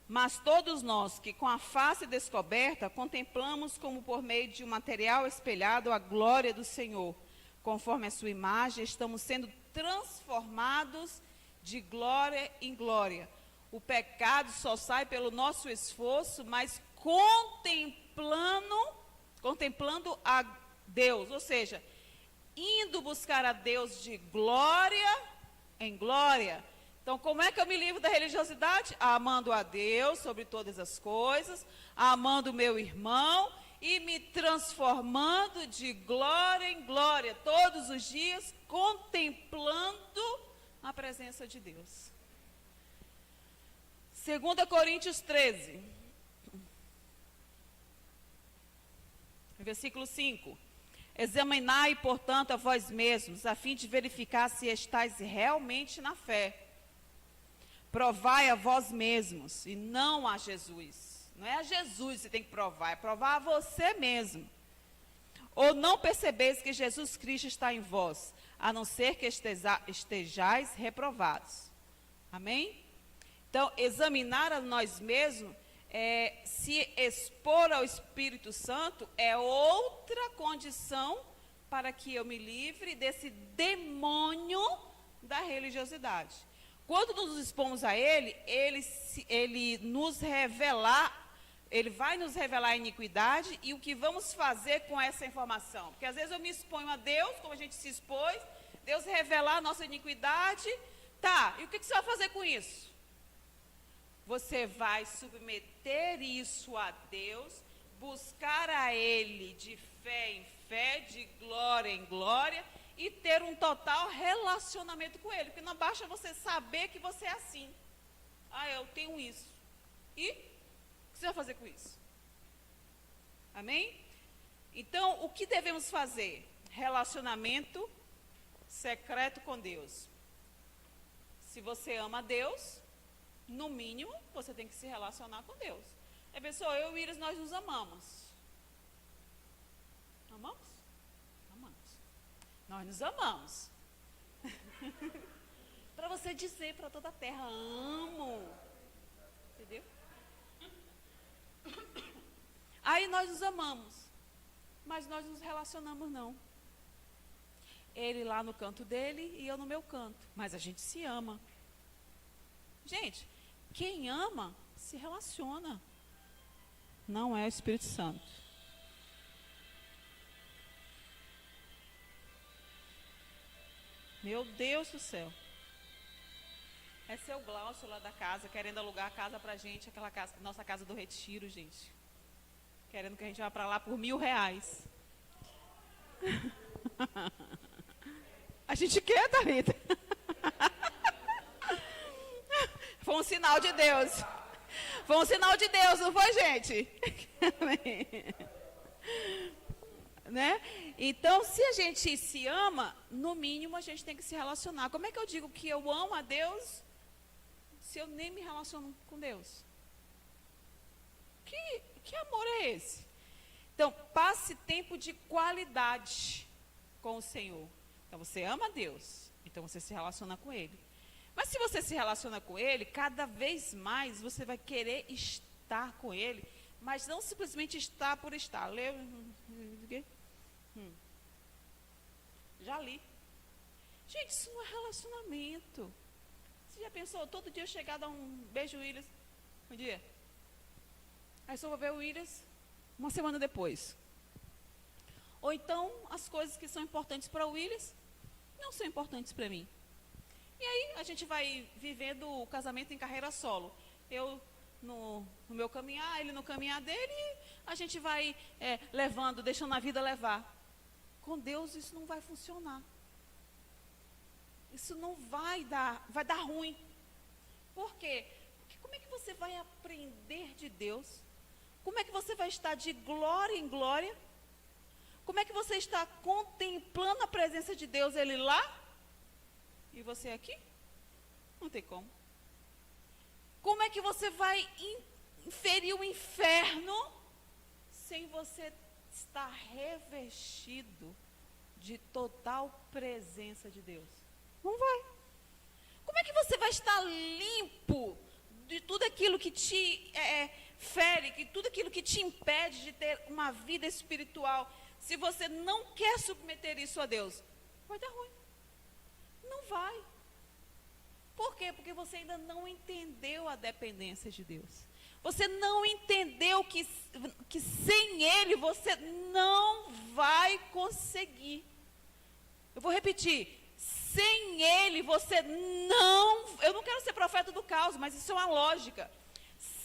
Speaker 2: Mas todos nós que com a face descoberta contemplamos como por meio de um material espelhado a glória do Senhor, conforme a sua imagem, estamos sendo transformados de glória em glória. O pecado só sai pelo nosso esforço, mas contemplando a Deus, ou seja, indo buscar a Deus de glória em glória. Então, como é que eu me livro da religiosidade? Amando a Deus sobre todas as coisas, amando o meu irmão e me transformando de glória em glória, todos os dias, contemplando a presença de Deus. 2 Coríntios 13, versículo 5. Examinai, portanto, a vós mesmos, a fim de verificar se estáis realmente na fé. Provai a vós mesmos, e não a Jesus. Não é a Jesus que você tem que provar, é provar a você mesmo. Ou não percebeis que Jesus Cristo está em vós, a não ser que estejais reprovados. Amém? Então, examinar a nós mesmos, se expor ao Espírito Santo, é outra condição para que eu me livre desse demônio da religiosidade. Quando nos expomos a ele vai nos revelar a iniquidade e o que vamos fazer com essa informação. Porque às vezes eu me exponho a Deus, como a gente se expôs, Deus revelar a nossa iniquidade. Tá, e o que você vai fazer com isso? Você vai submeter isso a Deus, buscar a Ele de fé em fé, fé, de glória em glória, e ter um total relacionamento com Ele. Porque não basta você saber que você é assim. Ah, eu tenho isso. E o que você vai fazer com isso? Amém? Então, o que devemos fazer? Relacionamento secreto com Deus. Se você ama Deus, no mínimo, você tem que se relacionar com Deus. É, pessoal, eu e o Iris, nós nos amamos. Amamos? Amamos. Nós nos amamos. Para você dizer para toda a terra, amo. Entendeu? Aí nós nos amamos. Mas nós nos relacionamos não. Ele lá no canto dele e eu no meu canto. Mas a gente se ama. Gente, quem ama se relaciona. Não é o Espírito Santo. Meu Deus do céu. É seu Glaucio lá da casa, querendo alugar a casa pra gente, aquela casa, nossa casa do retiro, gente. Querendo que a gente vá pra lá por R$1.000. A gente quer, Thalita. Foi um sinal de Deus. Foi um sinal de Deus, não foi, gente? Né? Então, se a gente se ama, no mínimo a gente tem que se relacionar. Como é que eu digo que eu amo a Deus se eu nem me relaciono com Deus? Que amor é esse? Então, passe tempo de qualidade com o Senhor. Então, você ama a Deus, então você se relaciona com Ele. Mas se você se relaciona com Ele, cada vez mais você vai querer estar com Ele, mas não simplesmente estar por estar. Leu? Já li. Gente, isso não é relacionamento. Você já pensou, todo dia eu chegar a dar um beijo Williams? Um dia. Aí só vou ver o Williams uma semana depois. Ou então, as coisas que são importantes para o Williams não são importantes para mim. E aí, a gente vai vivendo o casamento em carreira solo. Eu no meu caminhar, ele no caminhar dele, e a gente vai levando, deixando a vida levar. Com Deus isso não vai funcionar. Isso não vai dar ruim. Por quê? Porque como é que você vai aprender de Deus? Como é que você vai estar de glória em glória? Como é que você está contemplando a presença de Deus, Ele lá, e você aqui? Não tem como. Como é que você vai inferir o inferno sem você estar revestido de total presença de Deus? Não vai. Como é que você vai estar limpo de tudo aquilo que te fere, que tudo aquilo que te impede de ter uma vida espiritual, se você não quer submeter isso a Deus? Vai dar ruim. Não vai. Por quê? Porque você ainda não entendeu a dependência de Deus. Você não entendeu que sem Ele você não vai conseguir. Eu vou repetir. Sem Ele você não... Eu não quero ser profeta do caos, mas isso é uma lógica.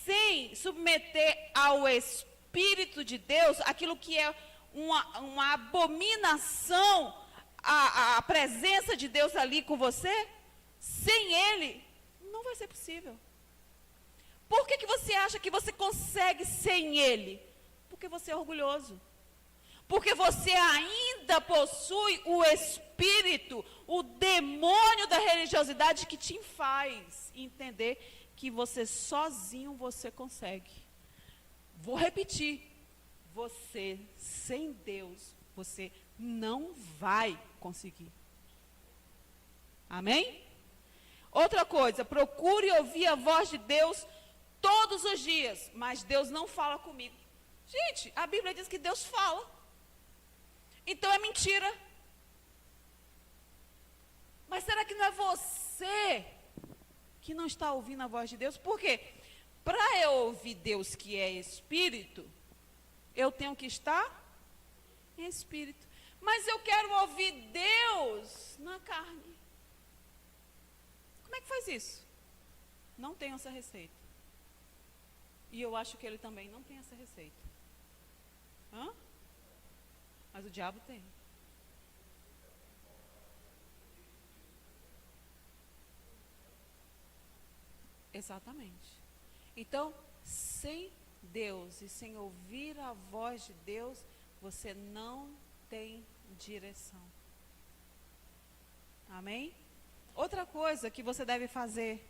Speaker 2: Sem submeter ao Espírito de Deus, aquilo que é uma abominação, a presença de Deus ali com você, sem Ele, não vai ser possível. Por que você acha que você consegue sem Ele? Porque você é orgulhoso. Porque você ainda possui o espírito, o demônio da religiosidade que te faz entender que você sozinho você consegue. Vou repetir. Você, sem Deus, você não vai conseguir. Amém? Outra coisa, procure ouvir a voz de Deus todos os dias, mas Deus não fala comigo. Gente, a Bíblia diz que Deus fala. Então é mentira. Mas será que não é você que não está ouvindo a voz de Deus? Por quê? Para eu ouvir Deus que é espírito, eu tenho que estar em espírito. Mas eu quero ouvir Deus na carne. Como é que faz isso? Não tenho essa receita. E eu acho que ele também não tem essa receita. Hã? Mas o diabo tem. Exatamente. Então, sem Deus e sem ouvir a voz de Deus, você não tem direção. Amém? Outra coisa que você deve fazer,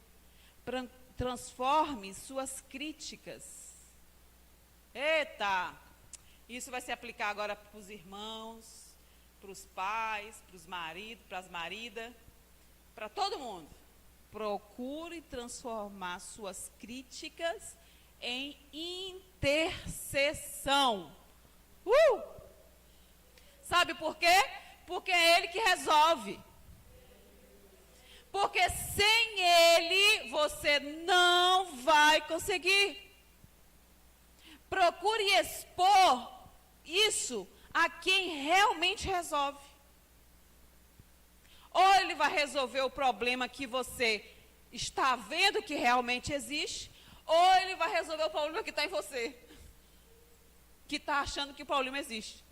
Speaker 2: transforme suas críticas. Eita! Isso vai se aplicar agora para os irmãos, para os pais, para os maridos, para as maridas, para todo mundo. Procure transformar suas críticas em intercessão. Sabe por quê? Porque é Ele que resolve. Porque sem Ele você não vai conseguir. Procure expor isso a quem realmente resolve. Ou Ele vai resolver o problema que você está vendo que realmente existe, ou Ele vai resolver o problema que está em você, que está achando que o problema existe.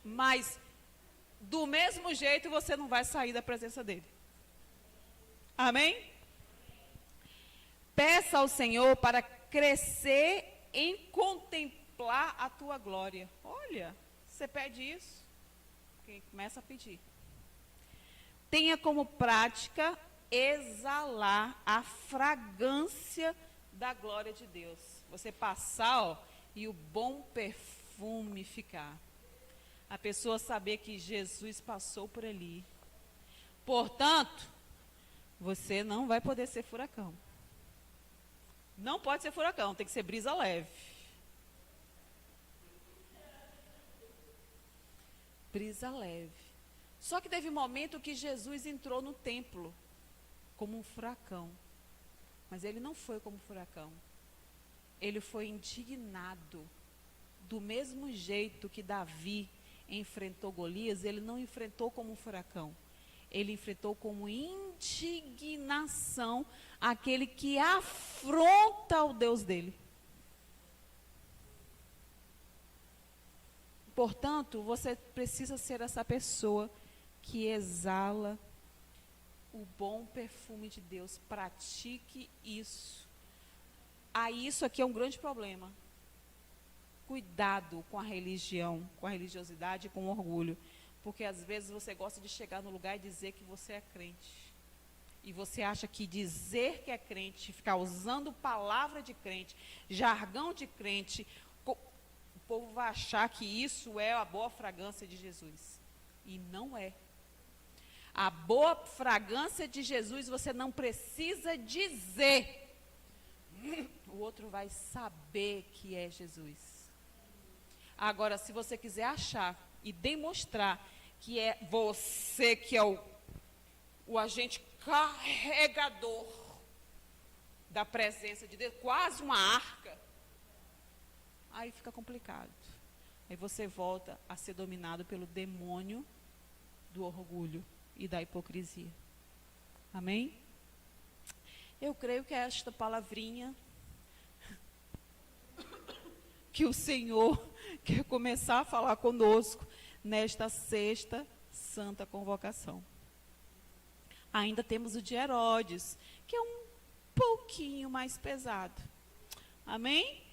Speaker 2: Mas, do mesmo jeito, você não vai sair da presença dEle. Amém? Peça ao Senhor para crescer em contemplar a tua glória. Olha, você pede isso, quem começa a pedir. Tenha como prática exalar a fragrância da glória de Deus. Você passar, ó, e o bom perfume ficar. A pessoa saber que Jesus passou por ali. Portanto, você não vai poder ser furacão. Não pode ser furacão, tem que ser brisa leve. Brisa leve. Só que teve um momento que Jesus entrou no templo como um furacão. Mas ele não foi como furacão. Ele foi indignado. Do mesmo jeito que Davi enfrentou Golias, ele não enfrentou como um furacão. Ele enfrentou como indignação aquele que afronta o Deus dele. Portanto, você precisa ser essa pessoa que exala o bom perfume de Deus. Pratique isso. Isso aqui é um grande problema. Cuidado com a religião, com a religiosidade e com o orgulho. Porque às vezes você gosta de chegar no lugar e dizer que você é crente. E você acha que dizer que é crente, ficar usando palavra de crente, jargão de crente, o povo vai achar que isso é a boa fragrância de Jesus. E não é. A boa fragrância de Jesus você não precisa dizer. O outro vai saber que é Jesus. Agora, se você quiser achar e demonstrar que é você que é o agente carregador da presença de Deus, quase uma arca, aí fica complicado. Aí você volta a ser dominado pelo demônio do orgulho e da hipocrisia. Amém? Eu creio que é esta palavrinha que o Senhor quer começar a falar conosco nesta sexta santa convocação. Ainda temos o de Herodes, que é um pouquinho mais pesado. Amém?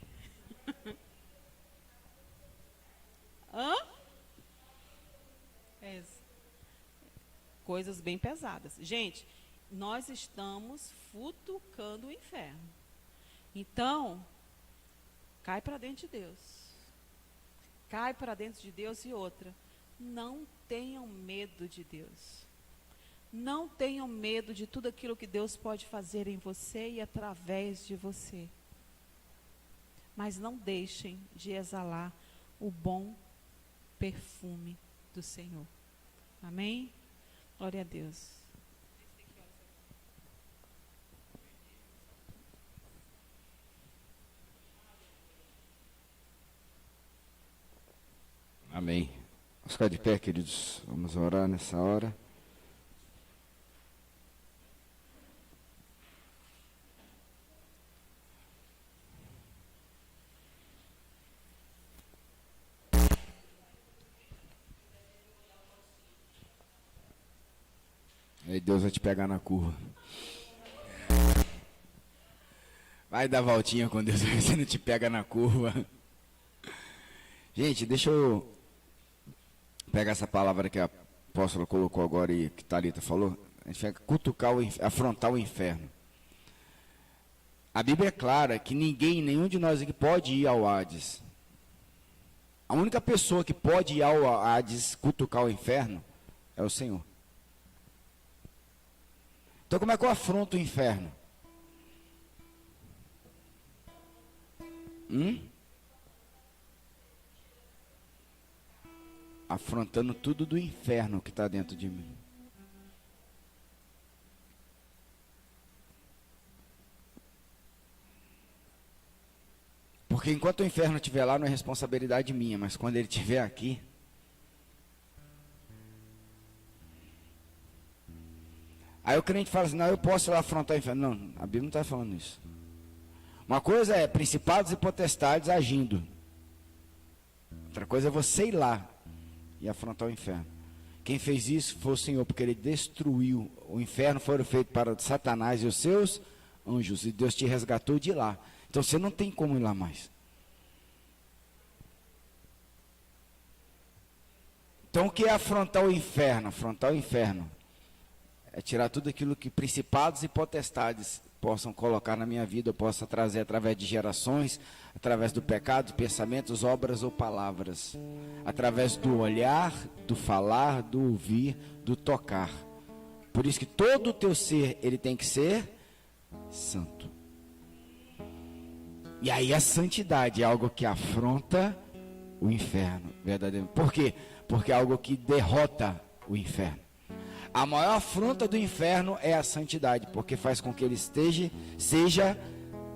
Speaker 2: Hã? Coisas bem pesadas. Gente, nós estamos futucando o inferno. Então, cai para dentro de Deus. Cai para dentro de Deus. E outra, não tenham medo de Deus. Não tenham medo de tudo aquilo que Deus pode fazer em você e através de você. Mas não deixem de exalar o bom perfume do Senhor. Amém? Glória a Deus.
Speaker 1: Amém. Vamos ficar de pé, queridos. Vamos orar nessa hora. Aí Deus vai te pegar na curva. Vai dar voltinha com Deus, você não te pega na curva. Gente, deixa eu pegar essa palavra que a apóstola colocou agora e que Thalita falou. A gente vai cutucar, afrontar o inferno. A Bíblia é clara que nenhum de nós aqui pode ir ao Hades. A única pessoa que pode ir ao Hades, cutucar o inferno, é o Senhor. Então como é que eu afronto o inferno? Afrontando tudo do inferno que está dentro de mim. Porque enquanto o inferno estiver lá, não é responsabilidade minha, mas quando ele estiver aqui, aí o crente fala assim, não, eu posso ir lá afrontar o inferno. Não, a Bíblia não está falando isso. Uma coisa é principados e potestades agindo. Outra coisa é você ir lá e afrontar o inferno. Quem fez isso foi o Senhor, porque ele destruiu. O inferno foi feito para Satanás e os seus anjos, e Deus te resgatou de lá. Então você não tem como ir lá mais. Então o que é afrontar o inferno? Afrontar o inferno é tirar tudo aquilo que principados e potestades possam colocar na minha vida, eu possa trazer através de gerações, através do pecado, pensamentos, obras ou palavras, através do olhar, do falar, do ouvir, do tocar. Por isso que todo o teu ser, ele tem que ser santo. E aí a santidade é algo que afronta o inferno, verdadeiramente. Por quê? Porque é algo que derrota o inferno. A maior afronta do inferno é a santidade, porque faz com que ele seja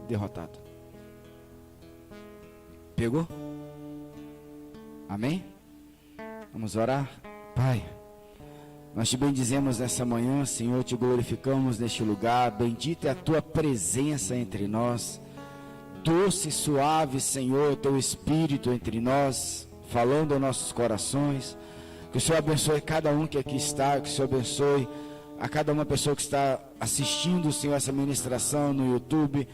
Speaker 1: derrotado. Pegou? Amém? Vamos orar? Pai, nós te bendizemos nessa manhã, Senhor, te glorificamos neste lugar. Bendita é a tua presença entre nós. Doce e suave, Senhor, teu Espírito entre nós, falando aos nossos corações. Que o Senhor abençoe cada um que aqui está, que o Senhor abençoe a cada uma pessoa que está assistindo, Senhor, essa ministração no YouTube,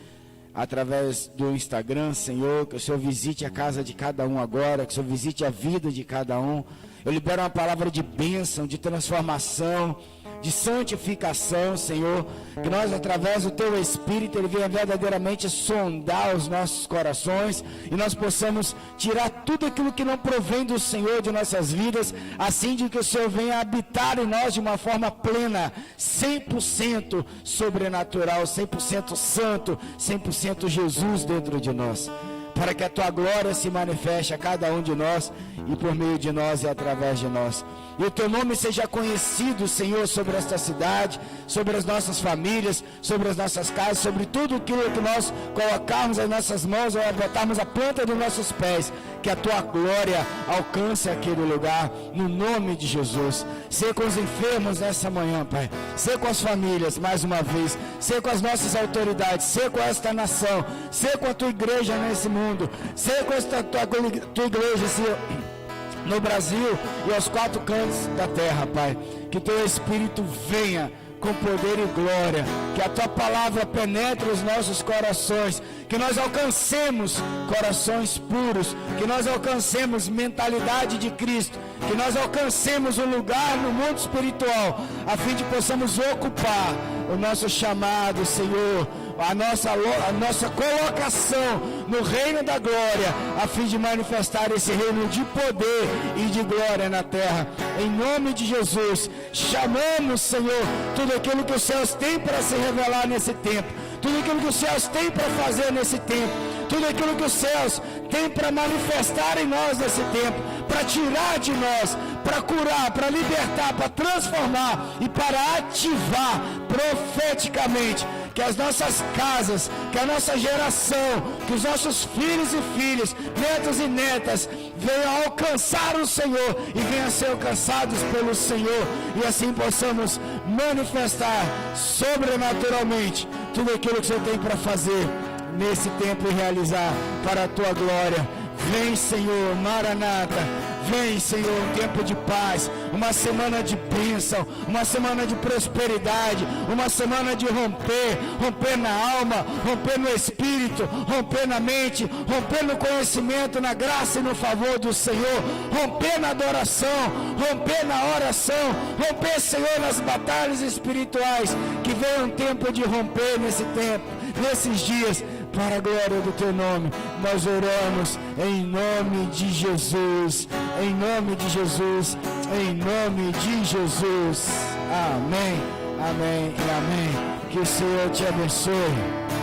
Speaker 1: através do Instagram, Senhor. Que o Senhor visite a casa de cada um agora, que o Senhor visite a vida de cada um. Eu libero uma palavra de bênção, de transformação, de santificação, Senhor, que nós, através do Teu Espírito, Ele venha verdadeiramente sondar os nossos corações, e nós possamos tirar tudo aquilo que não provém do Senhor de nossas vidas, assim de que o Senhor venha habitar em nós de uma forma plena, 100% sobrenatural, 100% santo, 100% Jesus dentro de nós, para que a Tua glória se manifeste a cada um de nós, e por meio de nós e através de nós. E o Teu nome seja conhecido, Senhor, sobre esta cidade, sobre as nossas famílias, sobre as nossas casas, sobre tudo aquilo que nós colocarmos as nossas mãos, ou botarmos a planta dos nossos pés, que a Tua glória alcance aquele lugar, no nome de Jesus. Ser com os enfermos nessa manhã, Pai, ser com as famílias, mais uma vez, ser com as nossas autoridades, ser com esta nação, ser com a Tua igreja nesse mundo, ser com esta tua igreja, Senhor, no Brasil e aos quatro cantos da terra, Pai. Que Teu Espírito venha com poder e glória, que a Tua palavra penetre os nossos corações, que nós alcancemos corações puros, que nós alcancemos mentalidade de Cristo, que nós alcancemos um lugar no mundo espiritual, a fim de possamos ocupar o nosso chamado, Senhor, a nossa colocação no reino da glória, a fim de manifestar esse reino de poder e de glória na terra. Em nome de Jesus, chamamos, Senhor, tudo aquilo que os céus têm para se revelar nesse tempo, tudo aquilo que os céus têm para fazer nesse tempo, tudo aquilo que os céus têm para manifestar em nós nesse tempo, para tirar de nós, para curar, para libertar, para transformar e para ativar profeticamente, que as nossas casas, que a nossa geração, que os nossos filhos e filhas, netos e netas, venham alcançar o Senhor e venham a ser alcançados pelo Senhor, e assim possamos manifestar sobrenaturalmente tudo aquilo que o Senhor tem para fazer nesse tempo e realizar para a Tua glória. Vem, Senhor, Maranata, Vem, Senhor, um tempo de paz, uma semana de bênção, uma semana de prosperidade, uma semana de romper na alma, romper no espírito, romper na mente, romper no conhecimento, na graça e no favor do Senhor, romper na adoração, romper na oração, romper, Senhor, nas batalhas espirituais. Que venha um tempo de romper nesse tempo, nesses dias, para a glória do teu nome. Nós oramos em nome de Jesus, em nome de Jesus, em nome de Jesus. Amém, amém e amém. Que o Senhor te abençoe.